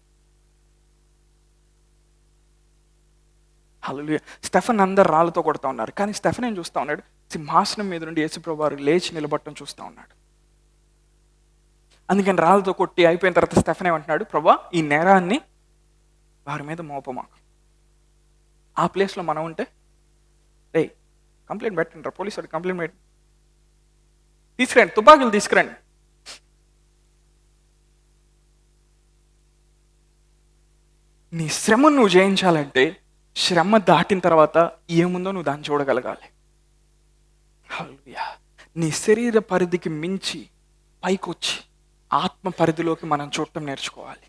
హల్లెలూయా. స్టెఫన్ అందరు రాళ్ళతో కొడుతూ ఉన్నారు, కానీ స్టెఫన్ ఏం చూస్తూ ఉన్నాడు? సింహాసనం మీద నుండి యేసుప్రభువు వారు లేచి నిలబడటం చూస్తూ ఉన్నాడు. అందుకని రాళ్ళతో కొట్టి అయిపోయిన తర్వాత స్టెఫన్ ఏమంటున్నాడు? ప్రభా, ఈ నేరాన్ని వారి మీద మోపమాకు. ఆ ప్లేస్లో మనం ఉంటే, రే కంప్లైంట్ పెట్టండి, పోలీసు వాడు కంప్లైంట్ పెట్టి తీసుకురండి, తుపాకులు తీసుకురండి. నీ శ్రమను నువ్వు జయించాలంటే శ్రమ దాటిన తర్వాత ఏముందో నువ్వు దాన్ని చూడగలగాలి. హల్లెలూయా. నీ శరీర పరిధికి మించి పైకొచ్చి ఆత్మ పరిధిలోకి మనం చూడటం నేర్చుకోవాలి.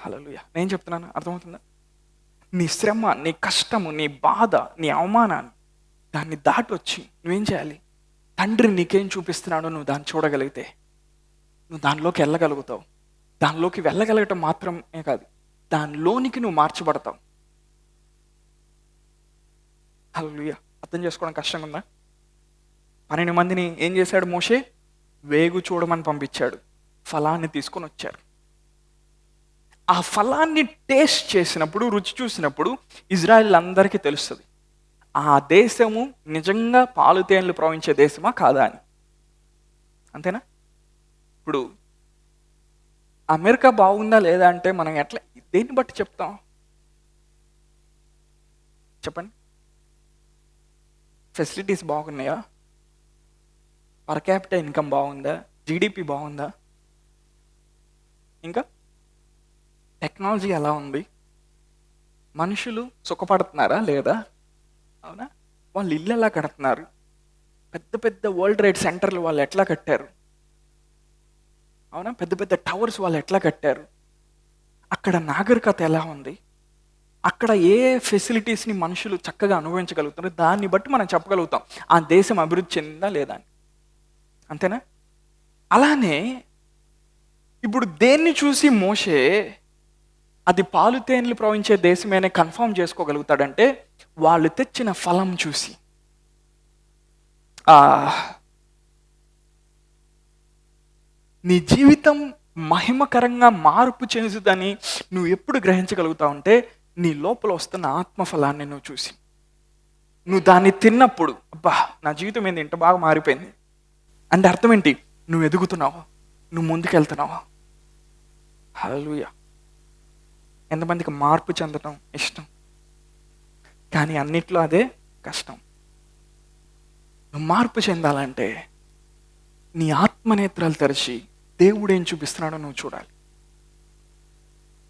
హల్లెలూయా. నేను చెప్తున్నాను, అర్థమవుతుందా? నీ శ్రమ, నీ కష్టము, నీ బాధ, నీ అవమానాన్ని దాన్ని దాటి వచ్చి నువ్వేం చేయాలి? తండ్రి నీకేం చూపిస్తున్నాడో నువ్వు దాన్ని చూడగలిగితే నువ్వు దానిలోకి వెళ్ళగలుగుతావు. దానిలోకి వెళ్ళగలగటం మాత్రమే కాదు, దానిలోనికి నువ్వు మార్చబడతావు. హల్లెలూయా. అర్థం చేసుకోవడం కష్టంగా ఉందా? 12 మందిని ఏం చేశాడు మోషే? వేగు చూడమని పంపించాడు. ఫలాన్ని తీసుకొని వచ్చారు. ఆ ఫలాన్ని టేస్ట్ చేసినప్పుడు, రుచి చూసినప్పుడు ఇజ్రాయెల్ అందరికీ తెలుస్తుంది ఆ దేశము నిజంగా పాలు తేనెలు ప్రవహించే దేశమా కాదా అని. అంతేనా? ఇప్పుడు అమెరికా బాగుందా లేదా అంటే మనం ఎట్లా, దేన్ని బట్టి చెప్తాం చెప్పండి? ఫెసిలిటీస్ బాగున్నాయా? పర్ క్యాపిటల్ ఇన్కమ్ బాగుందా? జీడిపి బాగుందా? ఇంకా టెక్నాలజీ ఎలా ఉంది? మనుషులు సుఖపడుతున్నారా లేదా? అవునా? వాళ్ళు ఇల్లు ఎలా కడుతున్నారు? పెద్ద పెద్ద వరల్డ్ ట్రేడ్ సెంటర్లు వాళ్ళు ఎట్లా కట్టారు? అవునా? పెద్ద పెద్ద టవర్స్ వాళ్ళు ఎట్లా కట్టారు? అక్కడ నాగరికత ఎలా ఉంది? అక్కడ ఏ ఫెసిలిటీస్ని మనుషులు చక్కగా అనుభవించగలుగుతారు? దాన్ని బట్టి మనం చెప్పగలుగుతాం ఆ దేశం అభివృద్ధి చెందిందా లేదా అని. అంతేనా? అలానే ఇప్పుడు దేన్ని చూసి మోషే అది పాలు తేనెలు ప్రవహించే దేశమేనే కన్ఫర్మ్ చేసుకోగలుగుతాడంటే వాళ్ళు తెచ్చిన ఫలం చూసి. నీ జీవితం మహిమకరంగా మార్పు చెందుతుందని నువ్వు ఎప్పుడు గ్రహించగలుగుతావు అంటే నీ లోపల వస్తున్న ఆత్మఫలాన్ని నువ్వు చూసి. నువ్వు దాన్ని తిన్నప్పుడు, అబ్బా నా జీవితం ఏంది ఇంత బాగా మారిపోయింది అంటే అర్థం ఏంటి? నువ్వు ఎదుగుతున్నావా, నువ్వు ముందుకెళ్తున్నావా. హల్లెలూయా. ఎంతమందికి మార్పు చెందటం ఇష్టం? కానీ అన్నిట్లో అదే కష్టం. నువ్వు మార్పు చెందాలంటే నీ ఆత్మనేత్రాలు తెరిచి దేవుడు ఏం చూపిస్తున్నాడో నువ్వు చూడాలి.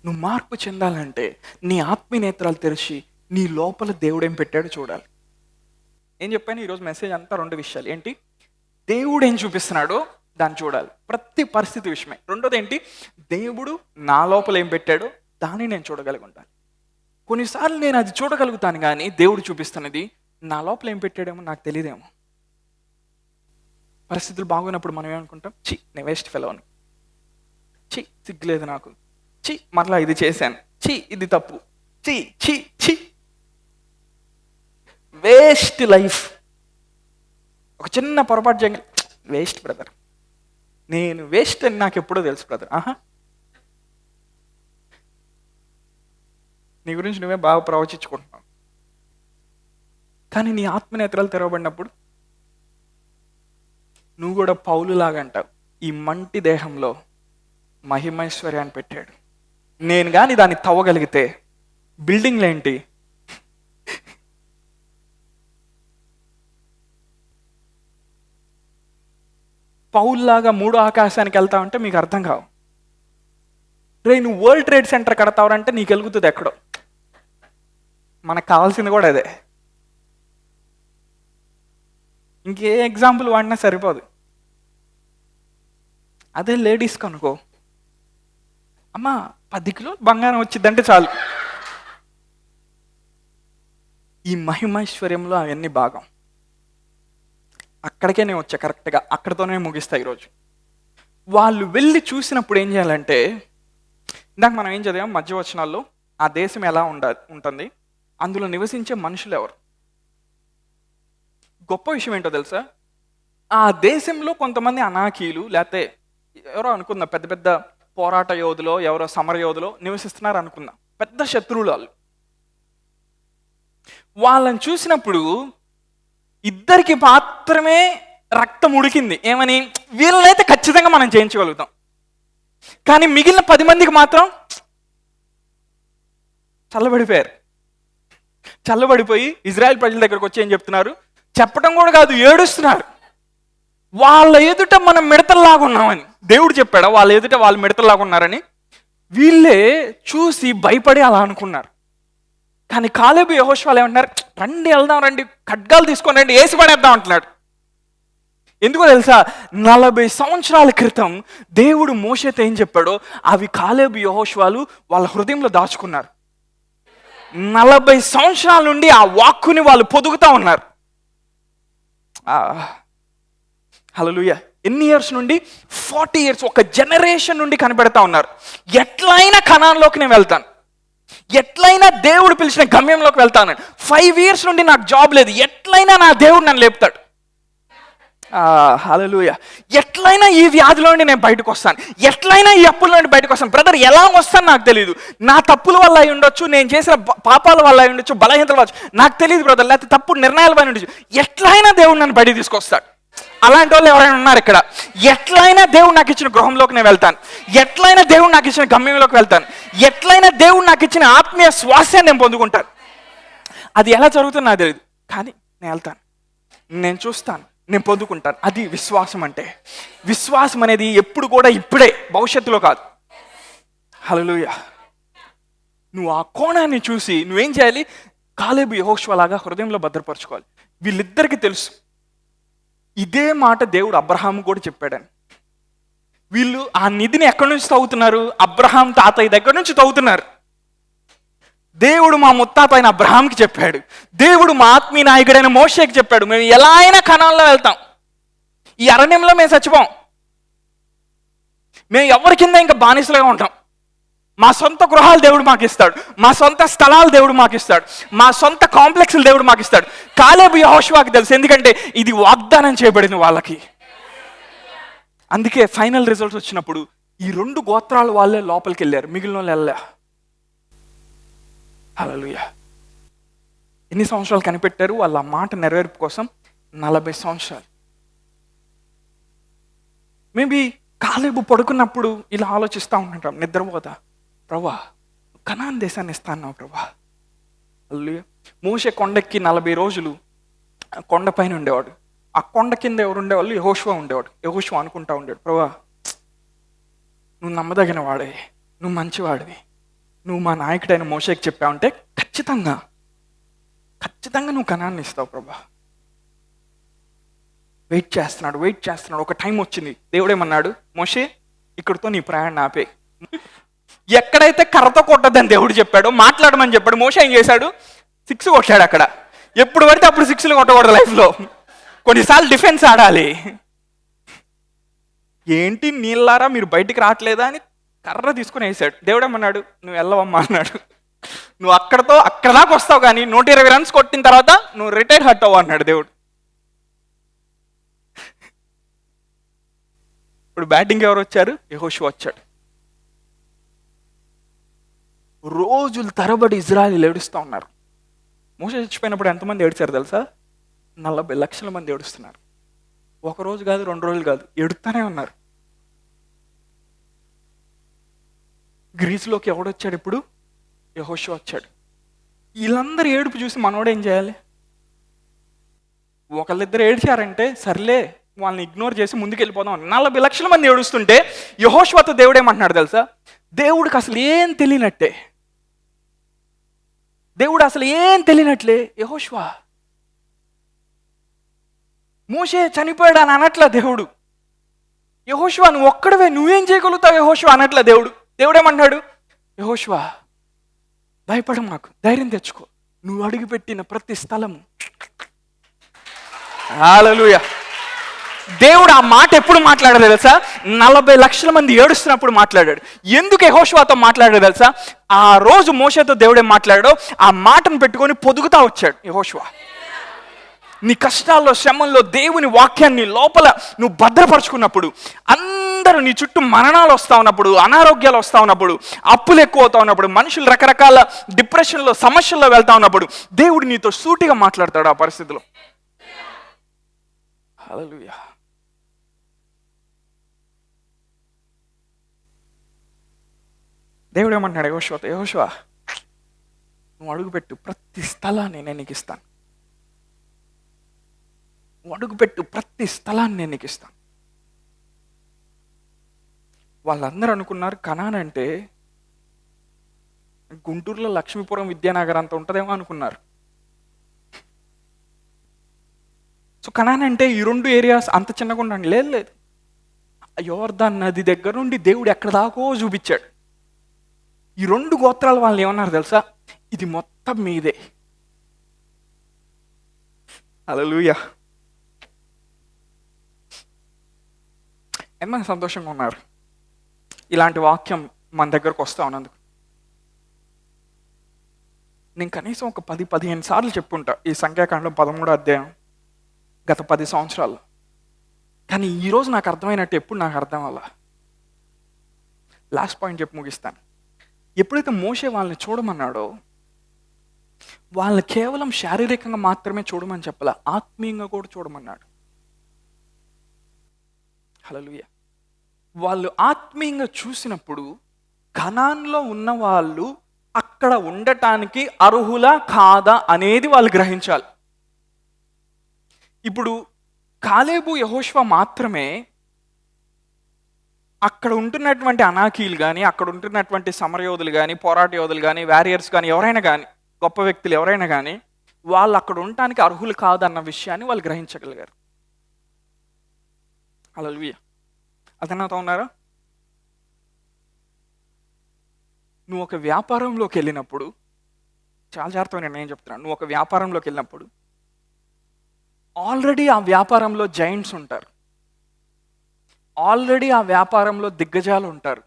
నువ్వు మార్పు చెందాలంటే నీ ఆత్మనేత్రాలు తెరిచి నీ లోపల దేవుడు ఏం పెట్టాడో చూడాలి. ఏం చెప్పాను ఈరోజు మెసేజ్ అంతా 2 విషయాలు. ఏంటి? దేవుడు ఏం చూపిస్తున్నాడో దాన్ని చూడాలి, ప్రతి పరిస్థితి విషయమే. రెండోది ఏంటి? దేవుడు నా లోపల ఏం పెట్టాడో దాన్ని నేను చూడగలిగి ఉంటాను. కొన్నిసార్లు నేను అది చూడగలుగుతాను, కానీ దేవుడు చూపిస్తున్నది నా లోపల ఏం పెట్టాడేమో నాకు తెలియదేమో. పరిస్థితులు బాగున్నప్పుడు మనం ఏమనుకుంటాం, నేను వేస్ట్ ఫెలో అని, సిగ్గులేదు నాకు, మరలా ఇది చేశాను, ఇది తప్పు, చి వేస్ట్ లైఫ్. ఒక చిన్న పొరపాటు చేయగలి, వేస్ట్ బ్రదర్, నేను వేస్ట్ అని నాకు ఎప్పుడో తెలుసు బ్రదర్. నీ గురించి నువ్వే బాగా ప్రవచించుకుంటున్నావు. కానీ నీ ఆత్మనేత్రాలు తెరవబడినప్పుడు నువ్వు కూడా పౌలులాగా అంటావు, ఈ మంటి దేహంలో మహిమైశ్వర్యాన్ని పెట్టాడు, నేను కానీ దాన్ని తవ్వగలిగితే బిల్డింగ్లు ఏంటి, పౌల్లాగా మూడో ఆకాశానికి వెళ్తావంటే మీకు అర్థం కావు. నువ్వు వరల్డ్ ట్రేడ్ సెంటర్ కడతావంటే నీకు వెలుగుతుంది ఎక్కడో. మనకు కావాల్సింది కూడా అదే. ఇంకే ఎగ్జాంపుల్ వాడినా సరిపోదు. అదే లేడీస్కి అనుకో, అమ్మా 10 కిలో బంగారం వచ్చిందంటే చాలు. ఈ మహిమైశ్వర్యంలో అవన్నీ భాగం. అక్కడికే నేను వచ్చా కరెక్ట్గా, అక్కడితోనే ముగిస్తా ఈరోజు. వాళ్ళు వెళ్ళి చూసినప్పుడు ఏం చేయాలంటే, ఇందాక మనం ఏం చదివాం మధ్యవచనాల్లో, ఆ దేశం ఎలా ఉంటుంది, అందులో నివసించే మనుషులు ఎవరు. గొప్ప విషయం ఏంటో తెలుసా, ఆ దేశంలో కొంతమంది అనాకీలు, లేకపోతే ఎవరో అనుకుందాం పెద్ద పెద్ద పోరాట యోధులో, ఎవరో సమర యోధులో నివసిస్తున్నారు అనుకుందాం, పెద్ద శత్రువులు వాళ్ళు. వాళ్ళని చూసినప్పుడు ఇద్దరికి మాత్రమే రక్తం ఉడికింది, ఏమని, వీళ్ళనైతే ఖచ్చితంగా మనం జయించగలుగుతాం. కానీ మిగిలిన 10 మందికి మాత్రం చల్లబడిపోయారు. చల్లబడిపోయి ఇజ్రాయెల్ ప్రజల దగ్గరకు వచ్చి ఏం చెప్తున్నారు, చెప్పడం కూడా కాదు, ఏడుస్తున్నారు. వాళ్ళ ఎదుట మనం మిడతల్లాగా ఉన్నామని దేవుడు చెప్పాడా, వాళ్ళ ఎదుట వాళ్ళు మిడతల్లాగా ఉన్నారని. వీళ్ళే చూసి భయపడి అలా అనుకున్నారు. కానీ కాలేబు యెహోషువలు ఏమంటున్నారు, రండి వెళ్దాం, రండి ఖడ్గాలు తీసుకొని రండి, వేసి పడేద్దాం అంటున్నాడు. ఎందుకో తెలుసా, 40 సంవత్సరాల క్రితం దేవుడు మోషేతో ఏం చెప్పాడో అవి కాలేబు యెహోషువలు వాళ్ళ హృదయంలో దాచుకున్నారు. 40 సంవత్సరాల నుండి ఆ వాక్కుని వాళ్ళు పొదుగుతా ఉన్నారు. హల్లెలూయా. ఎన్ని ఇయర్స్ నుండి, 40 ఇయర్స్, ఒక జనరేషన్ నుండి కనిపెడతా ఉన్నారు. ఎట్లయినా కనాన్లోకి నేను వెళ్తాను, ఎట్లయినా దేవుడు పిలిచిన గమ్యంలోకి వెళ్తాను. 5 ఇయర్స్ నుండి నాకు జాబ్ లేదు, ఎట్లయినా నా దేవుడు నన్ను లేపుతాడు. హల్లెలూయా. ఎట్లయినా ఈ వ్యాధిలో నుండి నేను బయటకు వస్తాను, ఎట్లయినా ఈ అప్పుల నుండి బయటకు వస్తాను. బ్రదర్ ఎలా వస్తాను నాకు తెలియదు, నా తప్పుల వల్ల అయి ఉండొచ్చు, నేను చేసిన పాపాల వల్ల అయి ఉండొచ్చు, బలహీనతల వల్ల నాకు తెలియదు బ్రదర్, లేకపోతే తప్పుడు నిర్ణయాల వల్ల ఉండొచ్చు. ఎట్లయినా దేవుడు నన్ను బయటకు తీసుకొస్తాడు. అలాంటి వాళ్ళు ఎవరైనా ఉన్నారు ఇక్కడ? ఎట్లయినా దేవుడు నాకు ఇచ్చిన గృహంలోకి నేను వెళ్తాను, ఎట్లయినా దేవుడు నాకు ఇచ్చిన గమ్యంలోకి వెళ్తాను, ఎట్లయినా దేవుడు నాకు ఇచ్చిన ఆత్మీయ శ్వాసాన్ని నేను పొందుకుంటాను. అది ఎలా జరుగుతుందో నాకు తెలియదు, కానీ నేను వెళ్తాను, నేను చూస్తాను, నేను పొందుకుంటాను. అది విశ్వాసం అంటే. విశ్వాసం అనేది ఎప్పుడు కూడా ఇప్పుడే, భవిష్యత్తులో కాదు. హల్లెలూయా. నువ్వు ఆ కోణాన్ని చూసి నువ్వేం చేయాలి, కాలేబు యెహోషువలాగా హృదయంలో భద్రపరచుకోవాలి. వీళ్ళిద్దరికీ తెలుసు ఇదే మాట దేవుడు అబ్రహాము కూడా చెప్పాడని. వీళ్ళు ఆ నిధిని ఎక్కడి నుంచి తవ్వుతున్నారు, అబ్రహాం తాతయ్య దగ్గర నుంచి తవ్వుతున్నారు. దేవుడు మా ముత్తాత అయిన అబ్రహాంకి చెప్పాడు, దేవుడు మా ఆత్మీయ నాయకుడైన మోషేకి చెప్పాడు, మేము ఎలా అయినా కనాన్లో వెళ్తాం, ఈ అరణ్యంలో మేము చచ్చిపోం, మేము ఎవరి కింద ఇంకా బానిసలుగా ఉంటాం. మా సొంత గృహాలు దేవుడు మాకు ఇస్తాడు, మా సొంత స్థలాలు దేవుడు మాకు ఇస్తాడు, మా సొంత కాంప్లెక్స్లు దేవుడు మాకు ఇస్తాడు. కాలేబు యెహోషువకి తెలుసు, ఎందుకంటే ఇది వాగ్దానం చేయబడింది వాళ్ళకి. అందుకే ఫైనల్ రిజల్ట్స్ వచ్చినప్పుడు ఈ 2 గోత్రాలు వాళ్ళే లోపలికి వెళ్ళారు, మిగిలిన వాళ్ళు వెళ్ళా. హల్లెలూయా. ఎన్ని సంవత్సరాలు కనిపెట్టారు వాళ్ళ మాట నెరవేర్పు కోసం? 40 సంవత్సరాలు. మేబీ కాలేబు పడుకున్నప్పుడు ఇలా ఆలోచిస్తూ ఉంటాం, నిద్రపోతా, ప్రభా కనాన్ దేశాన్ని ఇస్తాను ప్రభా. హల్లెలూయా. మోషే కొండెక్కి 40 రోజులు కొండపైన ఉండేవాడు. ఆ కొండ కింద ఎవరు ఉండేవాళ్ళు? యెహోషువ ఉండేవాడు. యెహోషువ అనుకుంటా ఉండేవాడు, ప్రభా నువ్వు నమ్మదగిన వాడే, నువ్వు మంచివాడివి, నువ్వు మా నాయకుడైన మోషేకి చెప్పావంటే ఖచ్చితంగా నువ్వు కనాన్ని ఇస్తావు ప్రభా. వెయిట్ చేస్తున్నాడు. ఒక టైం వచ్చింది, దేవుడేమన్నాడు, మోషే ఇక్కడితో నీ ప్రయాణం ఆపే. ఎక్కడైతే కర్రతో కొట్టద్దని దేవుడు చెప్పాడో, మాట్లాడమని చెప్పాడు, మోషే ఏం చేశాడు? 6 కొట్టాడు. అక్కడ ఎప్పుడు పడితే అప్పుడు 6లు కొట్టకూడదు లైఫ్లో, కొన్నిసార్లు డిఫెన్స్ ఆడాలి. ఏంటి నీళ్ళారా మీరు బయటికి రావట్లేదా అని కర్ర తీసుకుని వేసాడు. దేవుడు ఏమన్నాడు, నువ్వు వెళ్ళవమ్మా అన్నాడు. నువ్వు అక్కడ దాకా వస్తావు కానీ 120 రన్స్ కొట్టిన తర్వాత నువ్వు రిటైర్ హట్ అవ్వు అన్నాడు దేవుడు. ఇప్పుడు బ్యాటింగ్ ఎవరు వచ్చారు? యెహోషువ వచ్చాడు. రోజులు తరబడి ఇజ్రాయెలీయులు ఏడుస్తూ ఉన్నారు. మోషే చచ్చిపోయినప్పుడు ఎంతమంది ఏడ్చారు తెలుసా? 40 లక్షల మంది ఏడుస్తున్నారు. ఒక రోజు కాదు, 2 రోజులు కాదు, ఏడుస్తూనే ఉన్నారు. గ్రీసులోకి ఎవడొచ్చాడు? ఇప్పుడు యెహోషువ వచ్చాడు. వీళ్ళందరూ ఏడుపు చూసి మనోడు ఏం చేయాలి? ఒకళ్ళిద్దరు ఏడ్చారంటే సర్లే వాళ్ళని ఇగ్నోర్ చేసి ముందుకు వెళ్ళిపోదాం. 40 లక్షల మంది ఏడుస్తుంటే యెహోషువతో దేవుడు ఏమంటున్నాడు తెలుసా? దేవుడికి అసలు ఏం తెలియనట్టే, దేవుడు అసలు ఏం తెలియనట్లే యెహోషువ మోషే చనిపోయాడు అని అనట్లా దేవుడు. యెహోషువ నువ్వు ఒక్కడవే, నువ్వేం చేయగలుగుతావు యెహోషువ అనట్లా దేవుడు. దేవుడేమన్నాడు? యెహోషువ భయపడ మాకు, ధైర్యం తెచ్చుకో, నువ్వు అడుగుపెట్టిన ప్రతి స్థలము. హల్లెలూయా. దేవుడు ఆ మాట ఎప్పుడు మాట్లాడాడు తెలుసా? 40 లక్షల మంది ఏడుస్తున్నప్పుడు మాట్లాడాడు. ఎందుకు యెహోషువతో మాట్లాడాడు తెలుసా? ఆ రోజు మోషేతో దేవుడే మాట్లాడాడో ఆ మాటను పెట్టుకొని పొదుగుతా వచ్చాడు యెహోషువ. నీ కష్టాల్లో, శ్రమంలో దేవుని వాక్యాన్ని లోపల నువ్వు భద్రపరుచుకున్నప్పుడు, అందరూ నీ చుట్టూ మరణాలు వస్తూ ఉన్నప్పుడు, అనారోగ్యాలు వస్తూ ఉన్నప్పుడు, అప్పులు ఎక్కువ అవుతా ఉన్నప్పుడు, మనుషులు రకరకాల డిప్రెషన్లో, సమస్యల్లో వెళ్తా ఉన్నప్పుడు దేవుడు నీతో సూటిగా మాట్లాడతాడు ఆ పరిస్థితిలో. హల్లెలూయా. దేవుడు ఏమంటున్నాడు యెహోషువతో? యెహోషువ నువ్వు అడుగుపెట్టు ప్రతి స్థలాన్ని నేను నీకు ఇస్తాను. నువ్వు అడుగుపెట్టు ప్రతి స్థలాన్ని నేను నీకు ఇస్తాను. వాళ్ళందరూ అనుకున్నారు కనాన్ అంటే గుంటూరులో లక్ష్మీపురం విద్యానగర్ అంత ఉంటుందేమో అనుకున్నారు. సో కనాన్ అంటే ఈ 2 ఏరియాస్ అంత చిన్నగా ఉండండి. లేదు, యోర్దాన్ నది దగ్గర నుండి దేవుడు ఎక్కడ దాకో చూపించాడు. ఈ 2 గోత్రాల వాళ్ళు ఏమన్నారు తెలుసా? ఇది మొత్తం మీదే. హల్లెలూయా. ఎంతమంది సంతోషంగా ఉన్నారు ఇలాంటి వాక్యం మన దగ్గరకు వస్తా ఉన్నందుకు? నేను కనీసం ఒక 10-15 సార్లు చెప్పుంటా ఈ సంఖ్యాకాండం 13వ అధ్యాయం గత 10 సంవత్సరాలు. కానీ ఈరోజు నాకు అర్థమైనట్టు ఎప్పుడు నాకు అర్థం అవ్వాల. లాస్ట్ పాయింట్ చెప్పి ముగిస్తాను. ఎప్పుడైతే మోషే వాళ్ళని చూడమన్నాడో, వాళ్ళని కేవలం శారీరకంగా మాత్రమే చూడమని చెప్పాల, ఆత్మీయంగా కూడా చూడమన్నాడు. హల్లెలూయా. వాళ్ళు ఆత్మీయంగా చూసినప్పుడు కనాన్లో ఉన్న వాళ్ళు అక్కడ ఉండటానికి అర్హులా కాదా అనేది వాళ్ళు గ్రహించాలి. ఇప్పుడు కాలేబు, యెహోషువ మాత్రమే అక్కడ ఉంటున్నటువంటి అనాకీలు కానీ, అక్కడ ఉంటున్నటువంటి సమరయోధులు కానీ, పోరాట యోధులు కానీ, వారియర్స్ కానీ, ఎవరైనా కానీ, గొప్ప వ్యక్తులు ఎవరైనా కానీ వాళ్ళు అక్కడ ఉండటానికి అర్హులు కాదన్న విషయాన్ని వాళ్ళు గ్రహించగలిగారు. హల్లెలూయా. అతనితో ఉన్నారా? నువ్వు ఒక వ్యాపారంలోకి వెళ్ళినప్పుడు, చాలా జాగ్రత్తగా నేను చెప్తున్నాను, నువ్వు ఒక వ్యాపారంలోకి వెళ్ళినప్పుడు ఆల్రెడీ ఆ వ్యాపారంలో జైంట్స్ ఉంటారు, ఆల్రెడీ ఆ వ్యాపారంలో దిగ్గజాలు ఉంటారు,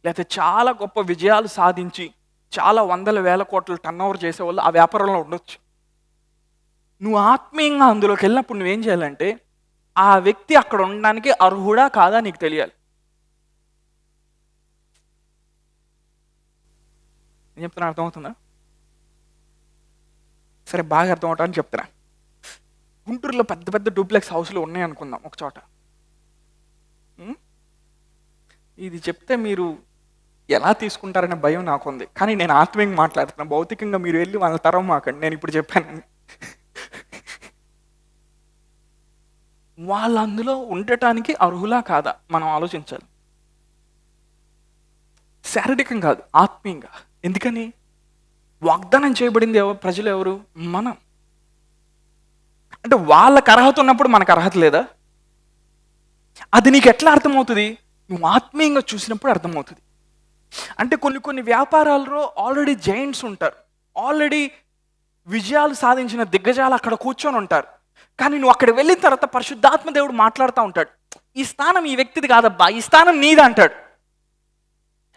లేకపోతే చాలా గొప్ప విజయాలు సాధించి చాలా 100,000 కోట్ల టర్నోవర్ చేసేవాళ్ళు ఆ వ్యాపారంలో ఉండొచ్చు. నువ్వు ఆత్మీయంగా అందులోకి వెళ్ళినప్పుడు నువ్వేం చేయాలంటే ఆ వ్యక్తి అక్కడ ఉండడానికి అర్హుడా కాదా నీకు తెలియాలి. నేను చెప్తున్నా అర్థమవుతుందా? సరే, బాగా అర్థమవుతామని చెప్తున్నా. గుంటూరులో పెద్ద పెద్ద డూప్లెక్స్ హౌస్లు ఉన్నాయి అనుకుందాం ఒక చోట. ఇది చెప్తే మీరు ఎలా తీసుకుంటారనే భయం నాకుంది, కానీ నేను ఆత్మీయంగా మాట్లాడుతున్నా. భౌతికంగా మీరు వెళ్ళి వాళ్ళ తరం మాకండి, నేను ఇప్పుడు చెప్పాను. వాళ్ళు అందులో ఉండటానికి అర్హులా కాదా మనం ఆలోచించాలి. శారీరకం కాదు, ఆత్మీయంగా. ఎందుకని? వాగ్దానం చేయబడింది ప్రజలు ఎవరు? మనం. అంటే వాళ్ళకి అర్హత ఉన్నప్పుడు మనకు అర్హత లేదా? అది నీకు ఎట్లా అర్థమవుతుంది? నువ్వు ఆత్మీయంగా చూసినప్పుడు అర్థమవుతుంది. అంటే కొన్ని వ్యాపారాల్లో ఆల్రెడీ జైంట్స్ ఉంటారు, ఆల్రెడీ విజయాలు సాధించిన దిగ్గజాలు అక్కడ కూర్చొని ఉంటారు. కానీ నువ్వు అక్కడ వెళ్ళిన తర్వాత పరిశుద్ధాత్మ దేవుడు మాట్లాడుతూ ఉంటాడు, ఈ స్థానం ఈ వ్యక్తిది కాదబ్బా, ఈ స్థానం నీది అంటాడు.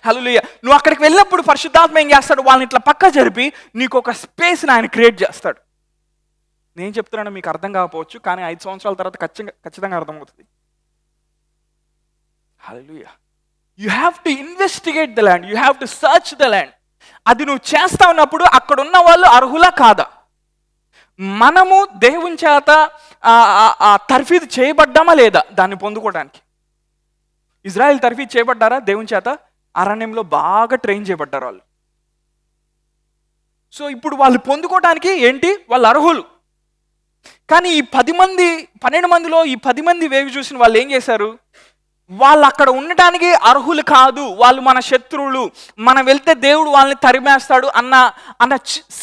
హల్లెలూయా. నువ్వు అక్కడికి వెళ్ళినప్పుడు పరిశుద్ధాత్మ ఏం చేస్తాడు, వాళ్ళని ఇట్లా పక్క జరిపి నీకు ఒక స్పేస్ని ఆయన క్రియేట్ చేస్తాడు. నేను చెప్తున్నాను, మీకు అర్థం కాకపోవచ్చు, కానీ 5 సంవత్సరాల తర్వాత ఖచ్చితంగా అర్థమవుతుంది. Hallelujah. You have to investigate the land, you have to search the land. అది నువ్వు చేస్తా ఉన్నప్పుడు అక్కడ ఉన్న వాళ్ళు అర్హులా కాదా, మనము దేవుని చేత తర్ఫీదు చేయబడ్డామా లేదా దాన్ని పొందుకోవడానికి. ఇజ్రాయెల్ తర్ఫీదు చేయబడ్డారా దేవుని చేత? అరణ్యంలో బాగా ట్రైన్ చేయబడ్డారు వాళ్ళు. సో ఇప్పుడు వాళ్ళు పొందుకోవడానికి ఏంటి, వాళ్ళు అర్హులు. కానీ ఈ 12 మందిలో ఈ 10 మంది వేగు చూసిన వాళ్ళు ఏం చేశారు, వాళ్ళు అక్కడ ఉండటానికి అర్హులు కాదు, వాళ్ళు మన శత్రువులు, మనం వెళ్తే దేవుడు వాళ్ళని తరిమేస్తాడు అన్న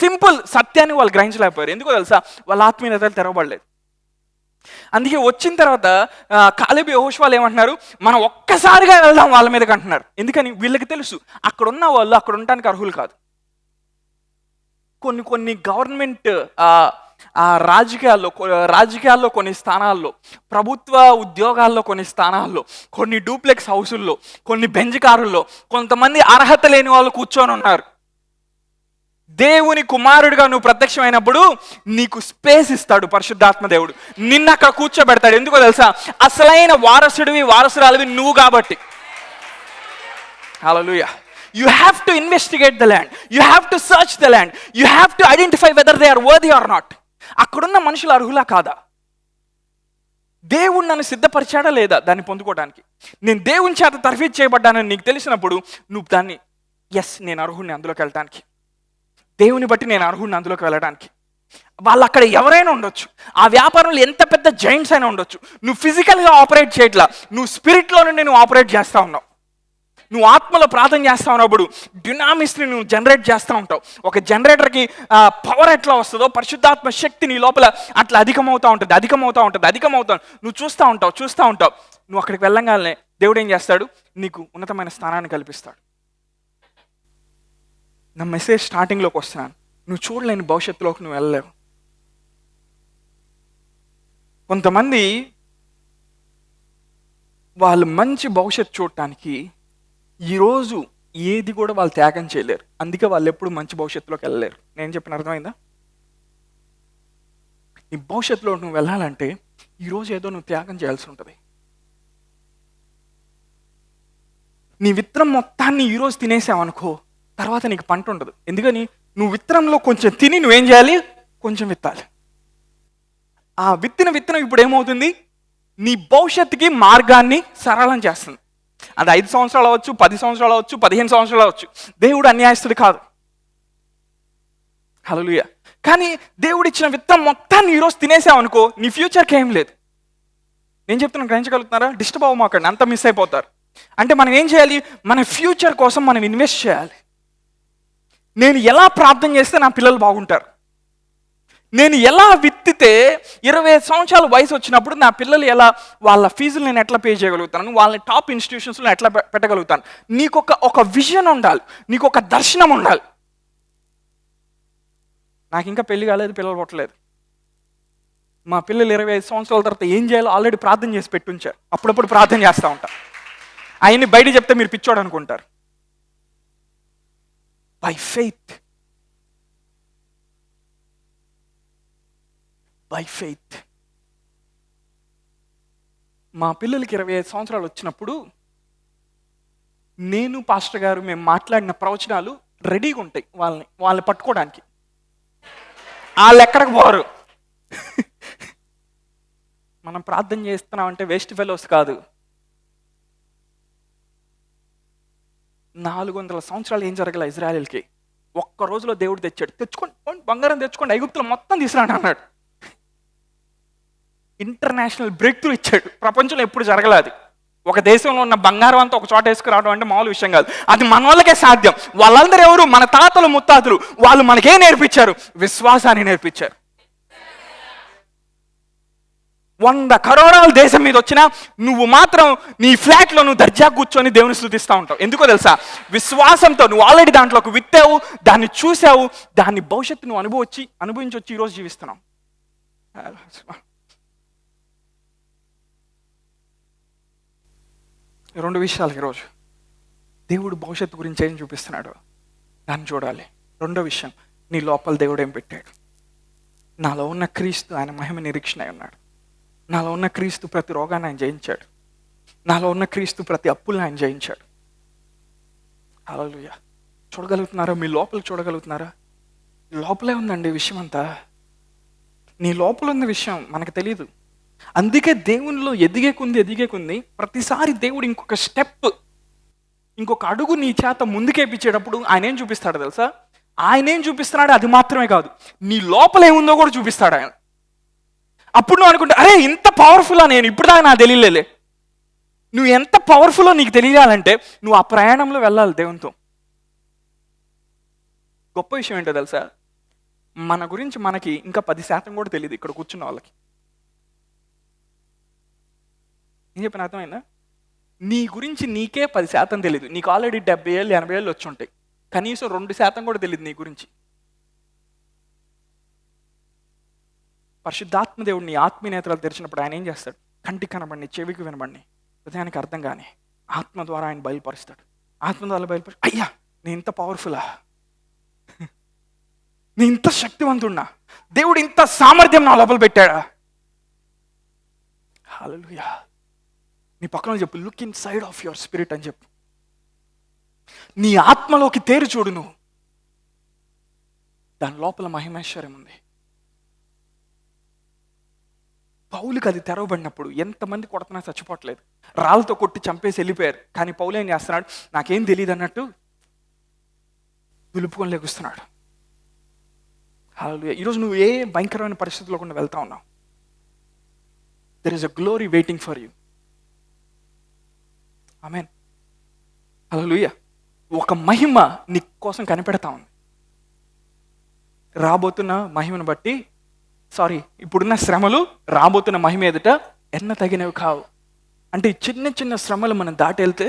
సింపుల్ సత్యాన్ని వాళ్ళు గ్రహించలేకపోయారు. ఎందుకో తెలుసా, వాళ్ళ ఆత్మీయతలు తెరవబడలేదు. అందుకే వచ్చిన తర్వాత కాలేబు యెహోషువలు ఏమంటున్నారు, మనం ఒక్కసారిగా వెళ్దాం వాళ్ళ మీదకి అంటున్నారు. ఎందుకని, వీళ్ళకి తెలుసు అక్కడ ఉన్న వాళ్ళు అక్కడ ఉండటానికి అర్హులు కాదు. కొన్ని గవర్నమెంట్ రాజకీయాల్లో కొన్ని స్థానాల్లో, ప్రభుత్వ ఉద్యోగాల్లో కొన్ని స్థానాల్లో, కొన్ని డూప్లెక్స్ హౌసుల్లో, కొన్ని బెంజ్ కారుల్లో కొంతమంది అర్హత లేని వాళ్ళు కూర్చొని ఉన్నారు. దేవుని కుమారుడిగా నువ్వు ప్రత్యక్షమైనప్పుడు నీకు స్పేస్ ఇస్తాడు పరిశుద్ధాత్మ దేవుడు, నిన్ను అక్కడ కూర్చోబెడతాడు. ఎందుకో తెలుసా, అసలైన వారసురాలివి నువ్వు కాబట్టి. హల్లెలూయా. You have to investigate the land. You have to search the land. You have to identify whether they are worthy or not. అక్కడున్న మనుషులు అర్హులా కాదా, దేవుడు నన్ను సిద్ధపరిచాడా లేదా దాన్ని పొందుకోవడానికి. నేను దేవుని చేత తర్ఫీదు చేయబడ్డానని నీకు తెలిసినప్పుడు నువ్వు దాన్ని నేను అర్హుడిని అందులోకి వెళ్ళడానికి, దేవుని బట్టి నేను అర్హుడిని అందులోకి వెళ్ళడానికి. వాళ్ళు అక్కడ ఎవరైనా ఉండొచ్చు, ఆ వ్యాపారంలో ఎంత పెద్ద జైంట్స్ అయినా ఉండొచ్చు. నువ్వు ఫిజికల్గా ఆపరేట్ చేయట్లా, నువ్వు స్పిరిట్లో నుండి నువ్వు ఆపరేట్ చేస్తూ ఉన్నావు. నువ్వు ఆత్మలో ప్రార్థన చేస్తా ఉన్నప్పుడు డ్యునామిస్ని నువ్వు జనరేట్ చేస్తూ ఉంటావు. ఒక జనరేటర్కి పవర్ ఎట్లా వస్తుందో పరిశుద్ధాత్మ శక్తి నీ లోపల అట్లా అధికమవుతూ ఉంటుంది. నువ్వు చూస్తూ ఉంటావు. నువ్వు అక్కడికి వెళ్ళంగానే దేవుడు ఏం చేస్తాడు, నీకు ఉన్నతమైన స్థానాన్ని కల్పిస్తాడు. నా మెసేజ్ స్టార్టింగ్లోకి వస్తున్నాను, నువ్వు చూడలేని భవిష్యత్తులోకి నువ్వు వెళ్ళలేవు. కొంతమంది వాళ్ళు మంచి భవిష్యత్తు చూడటానికి ఈరోజు ఏది కూడా వాళ్ళు త్యాగం చేయలేరు. అందుకే వాళ్ళు ఎప్పుడు మంచి భవిష్యత్తులోకి వెళ్ళలేరు. నేను చెప్పిన అర్థమైందా? నీ భవిష్యత్తులో నువ్వు వెళ్ళాలంటే ఈరోజు ఏదో నువ్వు త్యాగం చేయాల్సి ఉంటుంది. నీ విత్తనం మొత్తాన్ని ఈరోజు తినేసావనుకో, తర్వాత నీకు పంట ఉండదు. ఎందుకని, నువ్వు విత్తనంలో కొంచెం తిని నువ్వేం చేయాలి, కొంచెం విత్తాలి. ఆ విత్తనం ఇప్పుడు ఏమవుతుంది, నీ భవిష్యత్తుకి మార్గాన్ని సరళం చేస్తుంది. అది 5 సంవత్సరాలు అవ్వచ్చు, 10 సంవత్సరాలు అవ్వచ్చు, 15 సంవత్సరాలు అవ్వచ్చు. దేవుడు అన్యాయస్తుడు కాదు. హల్లెలూయా. కానీ దేవుడు ఇచ్చిన విత్తనం మొత్తాన్ని ఈరోజు తినేసావనుకో, నీ ఫ్యూచర్కి ఏం లేదు. నేను చెప్తున్నాను, గ్రహించగలుగుతున్నారా? డిస్టర్బ్ అవ్వమాకండి, అంతా మిస్ అయిపోతారు. అంటే మనం ఏం చేయాలి, మన ఫ్యూచర్ కోసం మనం ఇన్వెస్ట్ చేయాలి. నేను ఎలా ప్రార్థన చేస్తే నా పిల్లలు బాగుంటారు, నేను ఎలా విత్తితే 25 సంవత్సరాల వయసు వచ్చినప్పుడు నా పిల్లలు ఎలా, వాళ్ళ ఫీజులు నేను ఎట్లా పే చేయగలుగుతాను, వాళ్ళని టాప్ ఇన్స్టిట్యూషన్స్లో ఎట్లా పెట్టగలుగుతాను. నీకు ఒక విజన్ ఉండాలి, నీకు ఒక దర్శనం ఉండాలి. నాకు ఇంకా పెళ్లి కాలేదు, పిల్లలు పుట్టలేదు. మా పిల్లలు 25 సంవత్సరాల తర్వాత ఏం చేయాలో ఆల్రెడీ ప్రార్థన చేసి పెట్టుంచారు. అప్పుడప్పుడు ప్రార్థన చేస్తూ ఉంటా. ఆయన్ని బయట చెప్తే మీరు పిచ్చోడు అనుకుంటారు. బై ఫెయిత్, మా పిల్లలకి 25 సంవత్సరాలు వచ్చినప్పుడు నేను పాస్టర్ గారు మేము మాట్లాడిన ప్రవచనాలు రెడీగా ఉంటాయి వాళ్ళని పట్టుకోవడానికి. వాళ్ళు ఎక్కడికి పోరు. మనం ప్రార్థన చేస్తున్నామంటే వేస్ట్ ఫెలోస్ కాదు. 400 సంవత్సరాలు ఏం జరగల ఇజ్రాయెల్కి. ఒక్క రోజులో దేవుడు తెచ్చుకోండి బంగారం తెచ్చుకోండి, ఐగుప్తులో మొత్తం తీసుకురాండి అన్నాడు. ఇంటర్నేషనల్ బ్రేక్ త్రూ ఇచ్చాడు. ప్రపంచంలో ఎప్పుడు జరగలేదు. ఒక దేశంలో ఉన్న బంగారం అంతా ఒక చోట వేసుకురావడం అంటే మామూలు విషయం కాదు. అది మన వాళ్ళకే సాధ్యం. వాళ్ళందరూ ఎవరు, మన తాతలు ముత్తాతలు. వాళ్ళు మనకే నేర్పించారు, విశ్వాసాన్ని నేర్పించారు. 100 కరోడాల దేశం మీద వచ్చినా నువ్వు మాత్రం నీ ఫ్లాట్లో నువ్వు దర్జా కూర్చొని దేవుని స్తుతిస్తూ ఉంటావు. ఎందుకో తెలుసా, విశ్వాసంతో నువ్వు ఆల్రెడీ దాంట్లోకి విత్తావు, దాన్ని చూసావు, దాన్ని భవిష్యత్తు నువ్వు అనుభవించి వచ్చి ఈరోజు జీవిస్తున్నావు. 2 విషయాలు ఈరోజు. దేవుడు భవిష్యత్తు గురించి ఏం చూపిస్తున్నాడు దాన్ని చూడాలి. రెండో విషయం, నీ లోపల దేవుడు ఏం పెట్టాడు. నాలో ఉన్న క్రీస్తు ఆయన మహిమ నిరీక్షణ అయి ఉన్నాడు. నాలో ఉన్న క్రీస్తు ప్రతి రోగాన్ని ఆయన జయించాడు. నాలో ఉన్న క్రీస్తు ప్రతి అప్పుల్ని ఆయన జయించాడు. హల్లెలూయా. చూడగలుగుతున్నారా? మీ లోపల చూడగలుగుతున్నారా? లోపలే ఉందండి విషయం అంతా. నీ లోపల ఉన్న విషయం మనకు తెలియదు. అందుకే దేవునిలో ఎదిగేకుంది ప్రతిసారి దేవుడు ఇంకొక స్టెప్, ఇంకొక అడుగు నీ చేత ముందుకేపించేటప్పుడు ఆయన ఏం చూపిస్తాడు తెలుసా? ఆయన ఏం చూపిస్తున్నాడు అది మాత్రమే కాదు, నీ లోపల ఏముందో కూడా చూపిస్తాడు ఆయన. అప్పుడు నువ్వు అనుకుంటా, అరే ఇంత పవర్ఫుల్లా, నేను ఇప్పుడు దాకా నాకు తెలియలే. నువ్వు ఎంత పవర్ఫుల్లో నీకు తెలియాలంటే నువ్వు ఆ ప్రయాణంలో వెళ్ళాలి దేవునితో. గొప్ప విషయం ఏంటో తెలుసా? మన గురించి మనకి ఇంకా 10% కూడా తెలియదు ఇక్కడ కూర్చున్న వాళ్ళకి. ఏం చెప్పిన అర్థమైందా? నీ గురించి నీకే 10% తెలియదు. నీకు ఆల్రెడీ 70 ఏళ్ళు 80 ఏళ్ళు వచ్చి ఉంటాయి. కనీసం 2% కూడా తెలియదు నీ గురించి. పరిశుద్ధాత్మ దేవుడు నీ ఆత్మీయ నేత్రాలు తెరిచినప్పుడు ఆయన ఏం చేస్తాడు? కంటికి కనబడిని, చెవికి వినబడిని, హృదయానికి అర్థం కానీ ఆత్మ ద్వారా ఆయన బయలుపరుస్తాడు. ఆత్మ ద్వారా బయలుపరి, అయ్యా నేను ఇంత పవర్ఫుల్లా, నేను ఇంత శక్తివంతున్నా, దేవుడు ఇంత సామర్థ్యం నా లోపల పెట్టాడా. హల్లెలూయా. నీ పక్కన చెప్పు, look in side of your spirit అని చెప్పు. నీ ఆత్మలోకి తేరు చూడు నువ్వు. దాని లోపల మహిమేశ్వర్యం ఉంది. పౌలుకి అది తెరవబడినప్పుడు ఎంతమంది కొడుతున్నా చచ్చిపోవట్లేదు, రాళ్ళతో కొట్టి చంపేసి వెళ్ళిపోయారు. కానీ పౌలు ఏం చేస్తున్నాడు? నాకేం తెలియదు అన్నట్టు దులుపుకొని లెగుస్తున్నాడు. హల్లెలూయా. ఈరోజు నువ్వు ఏ భయంకరమైన పరిస్థితుల్లో కూడా వెళ్తా ఉన్నావు. There is a glory waiting for you. Amen. Hallelujah. ఒక మహిమ నీ కోసం కనిపెడతా ఉంది. రాబోతున్న మహిమను బట్టి, ఇప్పుడున్న శ్రమలు రాబోతున్న మహిమ ఎదుట ఎన్న తగినవి కావు. అంటే ఈ చిన్న చిన్న శ్రమలు మనం దాటి వెళ్తే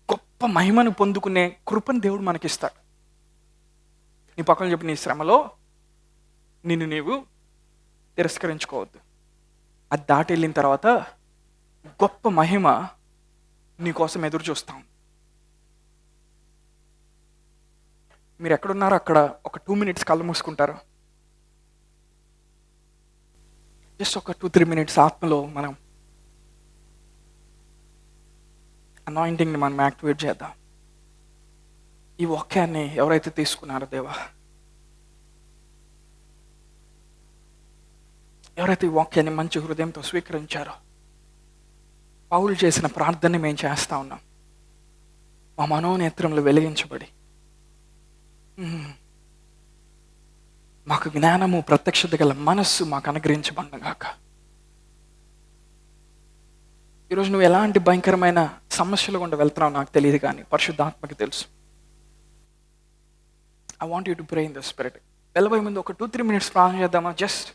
గొప్ప మహిమను పొందుకునే కృపను దేవుడు మనకిస్తాడు. నీ పక్కన చెప్పి, నీ శ్రమలో నిన్ను నీవు తిరస్కరించుకోవద్దు. అది దాటి వెళ్ళిన తర్వాత గొప్ప మహిమ నీ కోసం ఎదురు చూస్తాం. మీరు ఎక్కడున్నారో అక్కడ ఒక 2 minutes కళ్ళు మూసుకుంటారు. జస్ట్ ఒక 2-3 minutes ఆత్మలో మనం అనాయింటింగ్ని మనం యాక్టివేట్ చేద్దాం. ఈ వాక్యాన్ని ఎవరైతే తీసుకున్నారో దేవా, ఎవరైతే ఈ వాక్యాన్ని మంచి హృదయంతో స్వీకరించారో, పౌలు చేసిన ప్రార్థనని మేము చేస్తా ఉన్నాం. మా మనోనేత్రంలో వెలిగించబడి మాకు జ్ఞానము ప్రత్యక్షత గల మనస్సు మాకు అనుగ్రహించబడగాక. ఈరోజు నువ్వు ఎలాంటి భయంకరమైన సమస్యలు గుండా వెళ్తున్నావు నాకు తెలియదు, కానీ పరిశుద్ధాత్మకి తెలుసు. I want you to pray in the spirit. వెళ్ళబోయే ముందు ఒక 2-3 minutes ప్రార్థన చేద్దామా? జస్ట్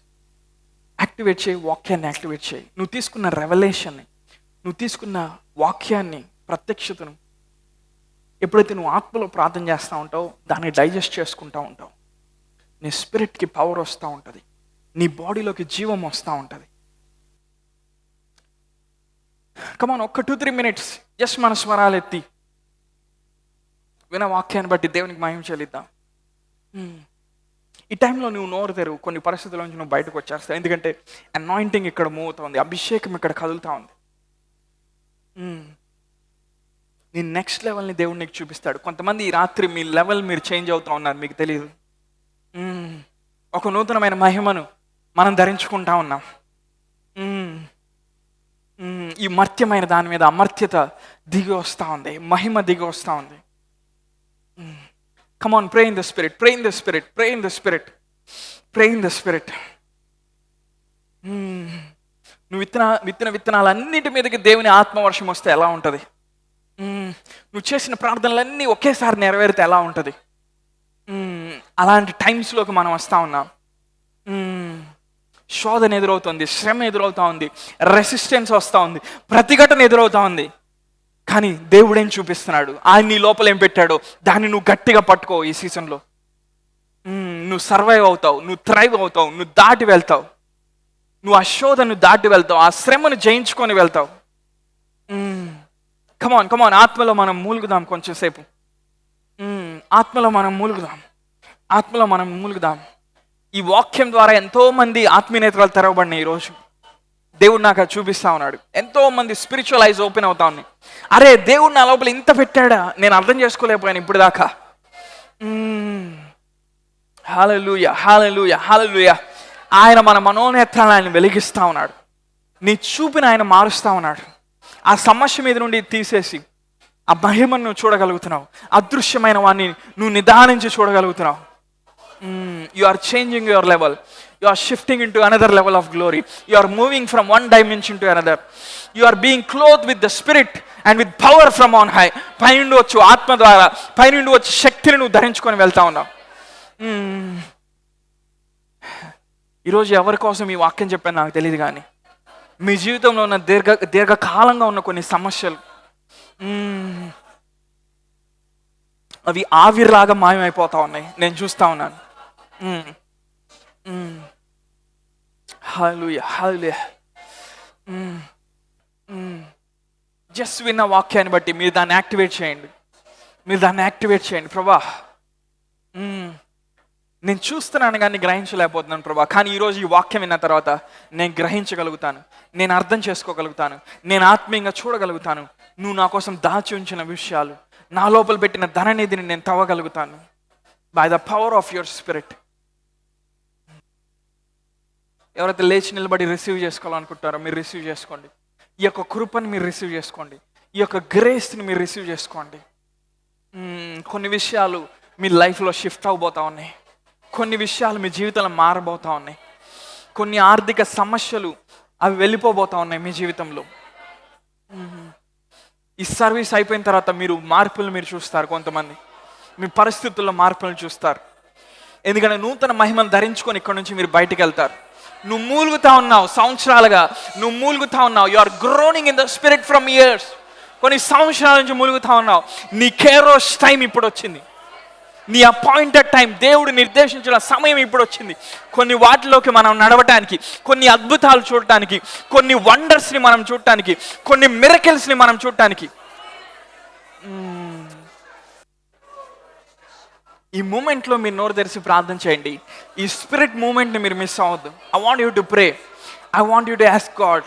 యాక్టివేట్ చేయి, వాక్యాన్ని యాక్టివేట్ చేయి. నువ్వు తీసుకున్న రెవల్యూషన్ని, నువ్వు తీసుకున్న వాక్యాన్ని, ప్రత్యక్షతను ఎప్పుడైతే నువ్వు ఆత్మలో ప్రార్థన చేస్తూ ఉంటావు, దాన్ని డైజెస్ట్ చేసుకుంటూ ఉంటావు, నీ స్పిరిట్కి పవర్ వస్తూ ఉంటుంది, నీ బాడీలోకి జీవం వస్తూ ఉంటుంది. కమాన్, ఒక్క 2-3 minutes జస్ట్ మన స్వరాలు ఎత్తి విన వాక్యాన్ని బట్టి దేవునికి మహిమ చెల్లిద్దాం. ఈ టైంలో నువ్వు నోరు తెరువు. కొన్ని పరిస్థితుల నుంచి నువ్వు బయటకు వచ్చేస్తావు, ఎందుకంటే అనాయింటింగ్ ఇక్కడ మూవ్ అవుతుంది, అభిషేకం ఇక్కడ కదులుతూ ఉంది. నీ నెక్స్ట్ లెవెల్ని దేవుడు నీకు చూపిస్తాడు. కొంతమంది ఈ రాత్రి మీ లెవెల్ మీరు చేంజ్ అవుతూ ఉన్నారు, మీకు తెలియదు. ఒక నూతనమైన మహిమను మనం ధరించుకుంటా ఉన్నాం. ఈ మర్త్యమైన దాని మీద అమర్త్యత దిగి వస్తూ ఉంది, మహిమ దిగి వస్తూ ఉంది. Come on, pray in the spirit, pray in the spirit, pray in the spirit, pray in the spirit. నువ్వు విత్తనాలన్నిటి మీదకి దేవుని ఆత్మవర్షం వస్తే ఎలా ఉంటుంది? నువ్వు చేసిన ప్రార్థనలన్నీ ఒకేసారి నెరవేరితే ఎలా ఉంటుంది? అలాంటి టైమ్స్లోకి మనం వస్తూ ఉన్నాం. శోధన ఎదురవుతుంది, శ్రమ ఎదురవుతూ ఉంది, రెసిస్టెన్స్ వస్తూ ఉంది, ప్రతిఘటన ఎదురవుతూ ఉంది. కానీ దేవుడు ఏం చూపిస్తున్నాడు? ఆయన నీ లోపల ఏం పెట్టాడో దాన్ని నువ్వు గట్టిగా పట్టుకో. ఈ సీజన్లో నువ్వు సర్వైవ్ అవుతావు, నువ్వు థ్రైవ్ అవుతావు, నువ్వు దాటి వెళ్తావు, నువ్వు ఆ శోధను దాటి వెళ్తావు, ఆ శ్రమను జయించుకొని వెళ్తావు. కమాన్ కమాన్, ఆత్మలో మనం మూలుగుదాం కొంచెం సేపు. ఆత్మలో మనం మూలుగుదాం, ఆత్మలో మనం మూలుగుదాం. ఈ వాక్యం ద్వారా ఎంతో మంది ఆత్మీయ నేత్రాలు తెరవబడినాయి. ఈరోజు దేవుడు నాకు అది చూపిస్తా ఉన్నాడు. ఎంతో మంది స్పిరిచువల్ ఐజ్ ఓపెన్ అవుతా ఉన్నాయి. అరే, దేవుడు నా లోపల ఇంత పెట్టాడా, నేను అర్థం చేసుకోలేకపోయాను ఇప్పుడు దాకా. హల్లెలూయా, హల్లెలూయా, హల్లెలూయా. ఆయన మన మనోనేత్రాలను ఆయన వెలిగిస్తా ఉన్నాడు. నీ చూపుని ఆయన మారుస్తా ఉన్నాడు. ఆ సమస్య మీద నుండి తీసేసి ఆ మహిమను నువ్వు చూడగలుగుతున్నావు. అదృశ్యమైన వాడిని నువ్వు నిదానించి చూడగలుగుతున్నావు. You are changing your level. You are shifting into another level of glory. You are moving from one dimension to another. You are being clothed with the Spirit and with power from on high. పైనుండి వచ్చు ఆత్మ ద్వారా, పైనుండి వచ్చి శక్తిని నువ్వు ధరించుకొని వెళ్తా ఉన్నావు. ఈరోజు ఎవరి కోసం ఈ వాక్యం చెప్పాను నాకు తెలియదు, కానీ మీ జీవితంలో ఉన్న దీర్ఘకాలంగా ఉన్న కొన్ని సమస్యలు అవి ఆవిరిలాగా మాయమైపోతా ఉన్నాయి. నేను చూస్తా ఉన్నాను. హల్లెలూయా, హల్లెలూయా. జస్ట్ విన్న వాక్యాన్ని బట్టి మీరు దాన్ని యాక్టివేట్ చేయండి. మీరు దాన్ని యాక్టివేట్ చేయండి. ప్రభా, నేను చూస్తున్నాను కానీ గ్రహించలేకపోతున్నాను ప్రభా, కానీ ఈరోజు ఈ వాక్యం విన్న తర్వాత నేను గ్రహించగలుగుతాను, నేను అర్థం చేసుకోగలుగుతాను, నేను ఆత్మీయంగా చూడగలుగుతాను. నువ్వు నా కోసం దాచి ఉంచిన విషయాలు, నా లోపల పెట్టిన ధననిధిని నేను తవ్వగలుగుతాను by the power of your spirit. ఎవరైతే లేచి నిలబడి రిసీవ్ చేసుకోవాలనుకుంటారో మీరు రిసీవ్ చేసుకోండి. ఈ యొక్క కృపను మీరు రిసీవ్ చేసుకోండి. ఈ యొక్క గ్రేస్ని మీరు రిసీవ్ చేసుకోండి. కొన్ని విషయాలు మీ లైఫ్లో షిఫ్ట్ అవబోతా ఉన్నాయి. కొన్ని విషయాలు మీ జీవితంలో మారబోతా ఉన్నాయి. కొన్ని ఆర్థిక సమస్యలు అవి వెళ్ళిపోబోతా ఉన్నాయి మీ జీవితంలో. ఈ సర్వీస్ అయిపోయిన తర్వాత మీరు మార్పులు మీరు చూస్తారు. కొంతమంది మీ పరిస్థితుల్లో మార్పులను చూస్తారు. ఎందుకంటే నూతన మహిమను ధరించుకొని ఇక్కడ నుంచి మీరు బయటికి వెళ్తారు. నువ్వు మూలుగుతా ఉన్నావు సంవత్సరాలుగా, నువ్వు మూలుగుతా ఉన్నావు. You are groaning in the spirit from years. కొన్ని సంవత్సరాల నుంచి మూలుగుతా ఉన్నావు. నీ కేరోస్ టైం ఇప్పుడు వచ్చింది. నీ అపాయింటెడ్ టైం, దేవుడు నిర్దేశించిన సమయం ఇప్పుడు వచ్చింది. కొన్ని వాటిలోకి మనం నడవటానికి, కొన్ని అద్భుతాలు చూడటానికి, కొన్ని వండర్స్ని మనం చూడటానికి, కొన్ని మిరకిల్స్ని మనం చూడటానికి. ఈ మూమెంట్లో మీరు నోరు తెరిచి ప్రార్థన చేయండి. ఈ స్పిరిట్ మూమెంట్ని మీరు మిస్ అవ్వద్దు. I want you to pray. I want you to ask God.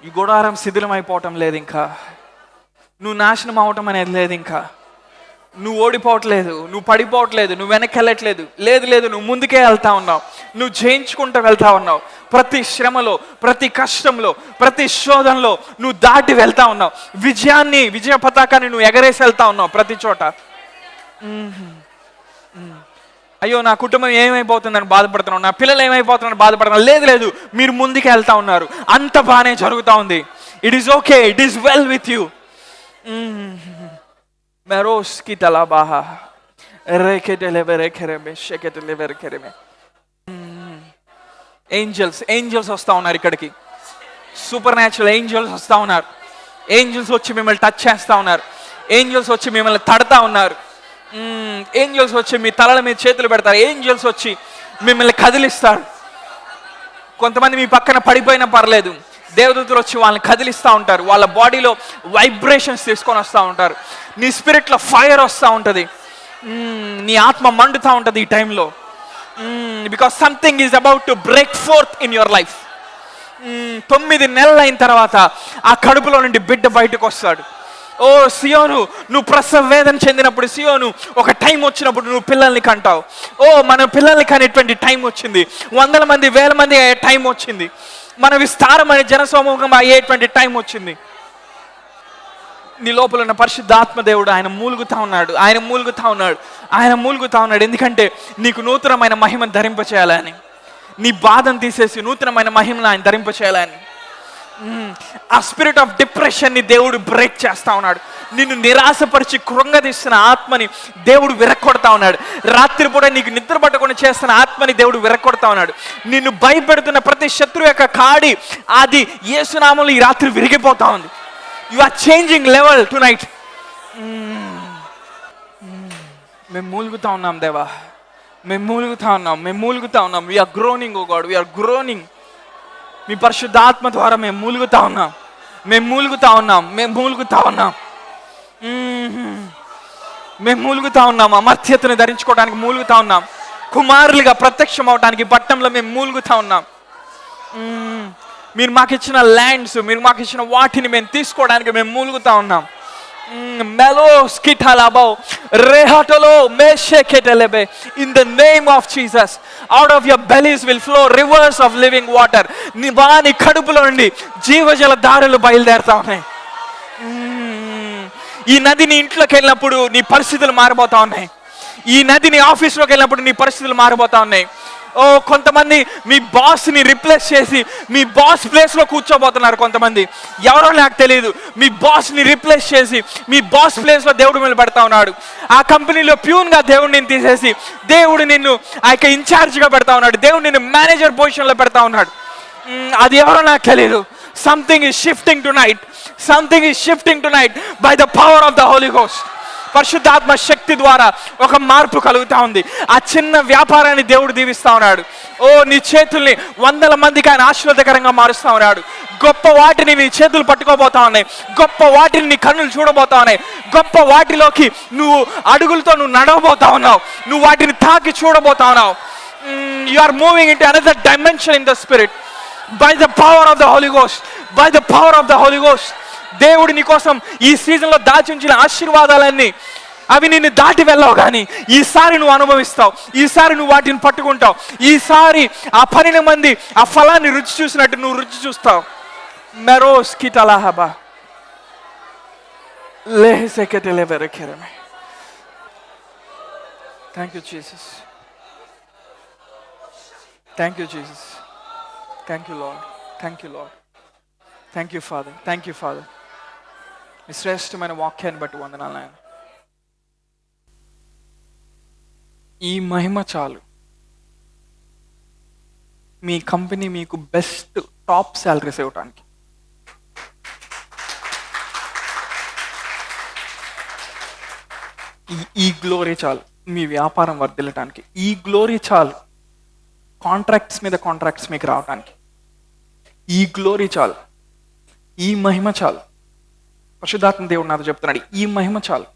ఈ గుడారం శిథిలం అయిపోవటం లేదు ఇంకా. నువ్వు నాశనం అవటం అనేది లేదు ఇంకా. నువ్వు ఓడిపోవట్లేదు, నువ్వు పడిపోవట్లేదు, నువ్వు వెనక్కి వెళ్ళట్లేదు. లేదు లేదు, నువ్వు ముందుకే వెళ్తా ఉన్నావు. నువ్వు జయించుకుంటూ వెళ్తా ఉన్నావు. ప్రతి శ్రమలో, ప్రతి కష్టంలో, ప్రతి శోధనలో నువ్వు దాటి వెళ్తా ఉన్నావు. విజయ పతాకాన్ని నువ్వు ఎగరేసి వెళ్తా ఉన్నావు ప్రతి చోట. అయ్యో, నా కుటుంబం ఏమైపోతుందని బాధపడుతున్నావు, నా పిల్లలు ఏమైపోతున్నారని బాధపడుతున్నావు. లేదు లేదు, మీరు ముందుకే వెళ్తా ఉన్నారు. అంత బాగానే జరుగుతూ ఉంది. It is okay, it is well with you. మెరోస్కి తలాబాహా ఏంజల్స్ వస్తూ ఉన్నారు ఇక్కడికి. సూపర్ న్యాచురల్ ఏంజల్స్ వస్తూ ఉన్నారు. ఏంజల్స్ వచ్చి మిమ్మల్ని టచ్ చేస్తూ ఉన్నారు. ఏంజల్స్ వచ్చి మిమ్మల్ని తడతా ఉన్నారు. ఏంజల్స్ వచ్చి మీ తలల మీద చేతులు పెడతారు. ఏంజల్స్ వచ్చి మిమ్మల్ని కదిలిస్తారు. కొంతమంది మీ పక్కన పడిపోయినా పర్లేదు, దేవదూతలు వచ్చి వాళ్ళని కదిలిస్తూ ఉంటారు. వాళ్ళ బాడీలో వైబ్రేషన్స్ తీసుకొని వస్తూ ఉంటారు. నీ స్పిరిట్లో ఫైర్ వస్తూ ఉంటుంది. నీ ఆత్మ మండుతూ ఉంటుంది ఈ టైంలో. Because something is about to break forth in your life. 9 నెలలు అయిన తర్వాత ఆ కడుపులో నుండి బిడ్డ బయటకు వస్తాడు. ఓ సియోను, నువ్వు ప్రసవ వేదన చెందినప్పుడు, సియోను ఒక టైం వచ్చినప్పుడు నువ్వు పిల్లల్ని కంటావు. ఓ, మన పిల్లల్ని కనేటువంటి టైం వచ్చింది. 100 మంది 1000 మంది అయ్యే టైం వచ్చింది. మన విస్తారమైన జనసమూహం అయ్యేటువంటి టైం వచ్చింది. నీ లోపల ఉన్న పరిశుద్ధాత్మ దేవుడు ఆయన మూలుగుతా ఉన్నాడు. ఎందుకంటే నీకు నూతనమైన మహిమను ధరింపచేయాలని, నీ బాధను తీసేసి నూతనమైన మహిమను ఆయన ధరింపచేయాలని. ఆ స్పిరిట్ ఆఫ్ డిప్రెషన్ని దేవుడు బ్రేక్ చేస్తా ఉన్నాడు. నిన్ను నిరాశపరిచి కృంగదీస్తున్న ఆత్మని దేవుడు విరక్కొడతా ఉన్నాడు. రాత్రిపూట నీకు నిద్ర పట్టకుండా చేస్తున్న ఆత్మని దేవుడు విరక్కొడతా ఉన్నాడు. నిన్ను భయపెడుతున్న ప్రతి శత్రువు యొక్క కాడి అది యేసునామములో ఈ రాత్రి విరిగిపోతా ఉంది. You are changing level tonight. మేము మూలుగుతా ఉన్నాం దేవా, మేము మూలుగుతా ఉన్నాం. We are groaning, oh God, we are groaning. మీ పరిశుద్ధాత్మ ద్వారా మేము మూలుగుతా ఉన్నాం. మేము మూలుగుతా ఉన్నాం, మేము మూలుగుతా ఉన్నాం, మేము మూలుగుతా ఉన్నాం. అమర్త్యతను ధరించుకోవడానికి మూలుగుతా ఉన్నాం. కుమారులుగా ప్రత్యక్షం అవడానికి పట్టణంలో మేము మూలుగుతా ఉన్నాం. మీరు మాకు ఇచ్చిన ల్యాండ్స్, మీరు మాకు ఇచ్చిన వాటిని మేము తీసుకోవడానికి మేము మూలుగుతా ఉన్నాం. మెలోస్ కిటాలాబో రేహటలో మేషెకెటలెబే in the name of Jesus out of your bellies will flow rivers of living water. నీ వాని కడుపులో నుండి జీవజల దారులు బయలుదేరుతా ఉన్నాయి. ఈ నది నీ ఇంట్లోకి వెళ్ళినప్పుడు నీ పరిస్థితులు మారిపోతా ఉన్నాయి. ఈ నది నీ ఆఫీస్లోకి వెళ్ళినప్పుడు నీ పరిస్థితులు మారిపోతా ఉన్నాయి. కొంతమంది మీ బాస్ని రిప్లేస్ చేసి మీ బాస్ ప్లేస్లో కూర్చోబోతున్నారు. కొంతమంది ఎవరో నాకు తెలియదు, మీ బాస్ని రిప్లేస్ చేసి మీ బాస్ ప్లేస్లో దేవుడు మీద పెడతా ఉన్నాడు. ఆ కంపెనీలో ప్యూన్గా దేవుడు నిన్ను తీసేసి దేవుడు నిన్ను ఆ యొక్క ఇన్ఛార్జ్గా పెడతా ఉన్నాడు. దేవుడు నిన్ను మేనేజర్ పొజిషన్లో పెడతా ఉన్నాడు. అది ఎవరో నాకు తెలియదు. Something is shifting tonight. Something is shifting tonight by the power of the Holi Ghost. పరిశుద్ధాత్మ శక్తి ద్వారా ఒక మార్పు కలుగుతా ఉంది. ఆ చిన్న వ్యాపారాన్ని దేవుడు దీవిస్తా ఉన్నాడు. నీ చేతుల్ని 100 మందికి ఆయన ఆశీర్వాదకరంగా మారుస్తా ఉన్నాడు. గొప్ప వాటిని నీ చేతులు పట్టుకోబోతా ఉన్నాయి. గొప్ప వాటిని నీ కన్నులు చూడబోతా ఉన్నాయి. గొప్ప వాటిలోకి నువ్వు అడుగులతో నువ్వు నడవబోతా ఉన్నావు. నువ్వు వాటిని తాకి చూడబోతా ఉన్నావు. You are moving into another dimension in the spirit by the power of the Holi Ghost. By the power of the Holi Ghost. దేవుడు నీ కోసం ఈ సీజన్లో దాచి ఉంచిన ఆశీర్వాదాలన్నీ అవి నిన్ను దాటి వెళ్ళవు, కానీ ఈసారి నువ్వు అనుభవిస్తావు. ఈసారి నువ్వు వాటిని పట్టుకుంటావు. ఈసారి ఆ 12 మంది ఆ ఫలాన్ని రుచి చూసినట్టు నువ్వు రుచి చూస్తావు. మెరోస్ కిటలాహబా లేహెసెకెటెలెవెరకెరమే. Thank you Jesus. Thank you Jesus. Thank you lord. Thank you lord. Thank you father. Thank you father. మీ శ్రేష్టమైన వాక్యాన్ని బట్టి వందనాలు నాయన. ఈ మహిమ చాలు. మీ కంపెనీ మీకు బెస్ట్ టాప్ శాలరీస్ ఇవ్వటానికి. ఈ గ్లోరీ చాలు. మీ వ్యాపారం వర్ధిల్లటానికి ఈ గ్లోరీ చాలు. కాంట్రాక్ట్స్ మీద కాంట్రాక్ట్స్ మీకు రావడానికి ఈ గ్లోరీ చాలు. ఈ మహిమ చాలు. పరిశుద్ధాత్మ దేవుడు నాతో చెప్తున్నాడు, ఈ మహిమ చాలు.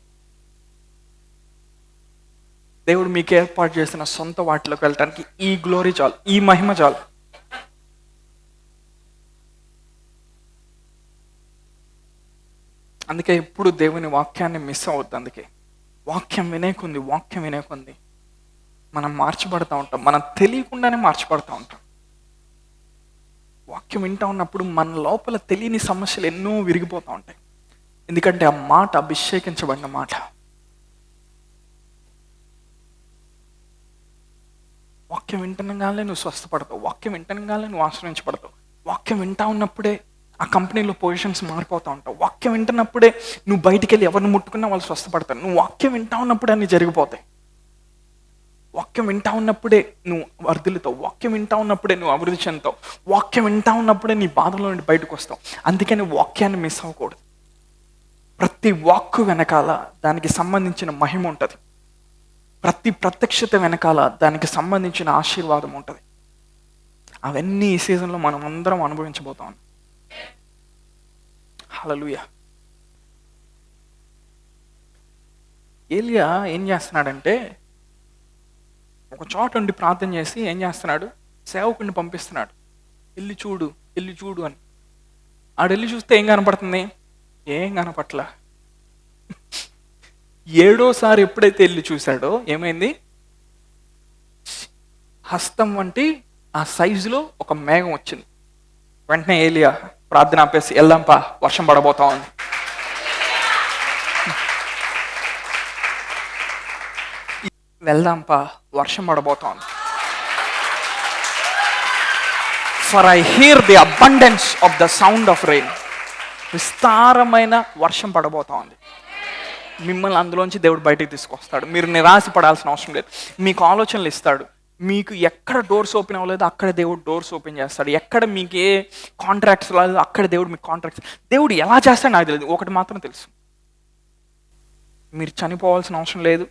దేవుడు మీకు ఏర్పాటు చేసిన సొంత వాటిలోకి వెళ్ళటానికి ఈ గ్లోరీ చాలు. ఈ మహిమ చాలు. అందుకే ఎప్పుడు దేవుని వాక్యాన్ని మిస్ అవ్వద్దు. అందుకే వాక్యం వినేకుంది మనం మార్చబడతా ఉంటాం. మనం తెలియకుండానే మార్చబడతా ఉంటాం. వాక్యం వింటా ఉన్నప్పుడు మన లోపల తెలియని సమస్యలు ఎన్నో విరిగిపోతూ ఉంటాయి. ఎందుకంటే ఆ మాట అభిషేకించబడిన మాట. వాక్యం వింటనగానే నువ్వు స్వస్థపడతావు. వాక్యం వింటనగానే నువ్వు ఆశ్రయించబడతావు. వాక్యం వింటా ఉన్నప్పుడే ఆ కంపెనీలో పొజిషన్స్ మారిపోతూ ఉంటావు. వాక్యం వింటున్నప్పుడే నువ్వు బయటికి వెళ్ళి ఎవరిని ముట్టుకున్నా వాళ్ళు స్వస్థపడతారు. నువ్వు వాక్యం వింటా ఉన్నప్పుడే అన్నీ జరిగిపోతాయి. వాక్యం వింటా ఉన్నప్పుడే నువ్వు వర్ధిల్లుతావు. వాక్యం వింటా ఉన్నప్పుడే నువ్వు అభివృద్ధి చెందుతావు. వాక్యం వింటా ఉన్నప్పుడే నీ బాధలో నుండి బయటకు వస్తావు. అందుకని వాక్యాన్ని మిస్ అవ్వకూడదు. ప్రతి వాక్కు వెనకాల దానికి సంబంధించిన మహిమ ఉంటుంది. ప్రతి ప్రత్యక్షత వెనకాల దానికి సంబంధించిన ఆశీర్వాదం ఉంటుంది. అవన్నీ ఈ సీజన్లో మనం అందరం అనుభవించబోతాం. హల్లెలూయా. ఏలియా ఏం చేస్తున్నాడంటే ఒక చోట ఉండి ప్రార్థన చేసి ఏం చేస్తున్నాడు, సేవకుడిని పంపిస్తున్నాడు. వెళ్ళి చూడు అని. ఆడెళ్ళి చూస్తే ఏం కనపడుతుంది? ఏం కనపట్ల. 7వ సారి ఎప్పుడైతే వెళ్ళి చూశాడో ఏమైంది? హస్తం వంటి ఆ సైజులో ఒక మేఘం వచ్చింది. వెంటనే ఏలియా ప్రార్థన ఆపేసి వెళ్దాంపా వర్షం పడబోతా ఉంది. వెళ్దాంపా వర్షం పడబోతోంది. For I hear the abundance of the sound of rain. విస్తారమైన వర్షం పడబోతోంది. మిమ్మల్ని అందులోంచి దేవుడు బయటికి తీసుకొస్తాడు. మీరు నిరాశ పడాల్సిన అవసరం లేదు. మీకు ఆలోచనలు ఇస్తాడు. మీకు ఎక్కడ డోర్స్ ఓపెన్ అవ్వలేదు అక్కడ దేవుడు డోర్స్ ఓపెన్ చేస్తాడు. ఎక్కడ మీకు ఏ కాంట్రాక్ట్స్ రాలేదు అక్కడ దేవుడు మీకు కాంట్రాక్ట్స్. దేవుడు ఎలా చేస్తాడు నాకు తెలియదు. ఒకటి మాత్రం తెలుసు, మీరు చనిపోవాల్సిన అవసరం లేదు.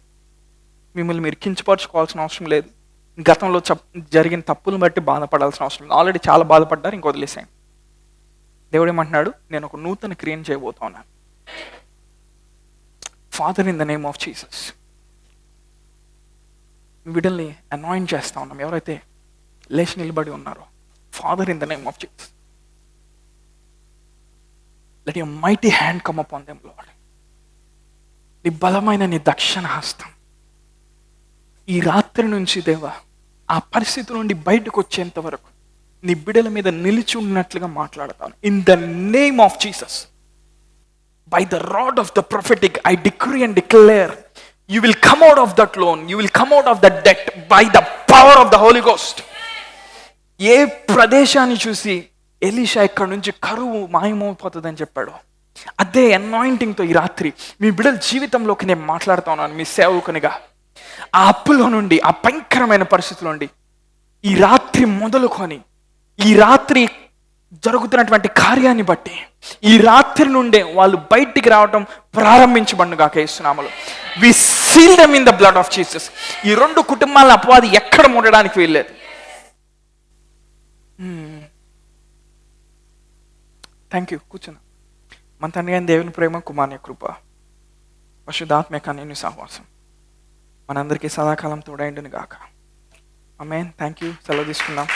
మిమ్మల్ని మీరు కించపరచుకోవాల్సిన అవసరం లేదు. గతంలో జరిగిన తప్పులను బట్టి బాధపడాల్సిన అవసరం లేదు. ఆల్రెడీ చాలా బాధపడ్డారు, ఇంక వదిలేసాను. దేవుడు ఏమంటున్నాడు, నేను ఒక నూతన క్రియను చేయబోతా ఉన్నాను. Father, in the name of Jesus, బిడ్డల్ని అనాయింట్ చేస్తా ఉన్నాం. ఎవరైతే లేచి నిలబడి ఉన్నారో, father, in the name of Jesus, let your mighty hand come upon them lord. నీ బలమైన నీ దక్షిణ హస్తం ఈ రాత్రి నుంచి దేవా ఆ పరిస్థితి నుండి బయటకు వచ్చేంత వరకు నీ బిడ్డల మీద నిలిచి ఉన్నట్లుగా మాట్లాడతాను. In the name of Jesus, by the rod of the prophetic, I decree and declare, you will come out of that loan, you will come out of that debt by the power of the Holi ghost. ఏ ప్రదేశాన్ని చూసి Elisha ఇక్కడ నుంచి కరువు మాయమైపోతుందని చెప్పాడు, అదే అనాయింటింగ్తో ఈ రాత్రి మీ బిడ్డల జీవితంలోకి నేను మాట్లాడుతా ఉన్నాను. మీ సేవకునిగా ఆ అప్పులో నుండి, ఆ భయంకరమైన పరిస్థితుల నుండి ఈ రాత్రి మొదలుకొని ఈ రాత్రి జరుగుతున్నటువంటి కార్యాన్ని బట్టి ఈ రాత్రి నుండే వాళ్ళు బయటికి రావటం ప్రారంభించబడుగాక యేసునామములో. We seal them in the blood of Jesus. ఈ రెండు కుటుంబాల అపవాది ఎక్కడ ఉండడానికి వీల్లేదు. Thank you. కూర్చున్నా. మన తండ్రి అయిన దేవుని ప్రేమ, కుమారుని కృప, పరిశుద్ధాత్మ అన్యోన్య సహవాసం మనందరికీ సదాకాలం తోడైండును గాక. ఆమేన్. Thank you. సెలవు తీసుకుందాం.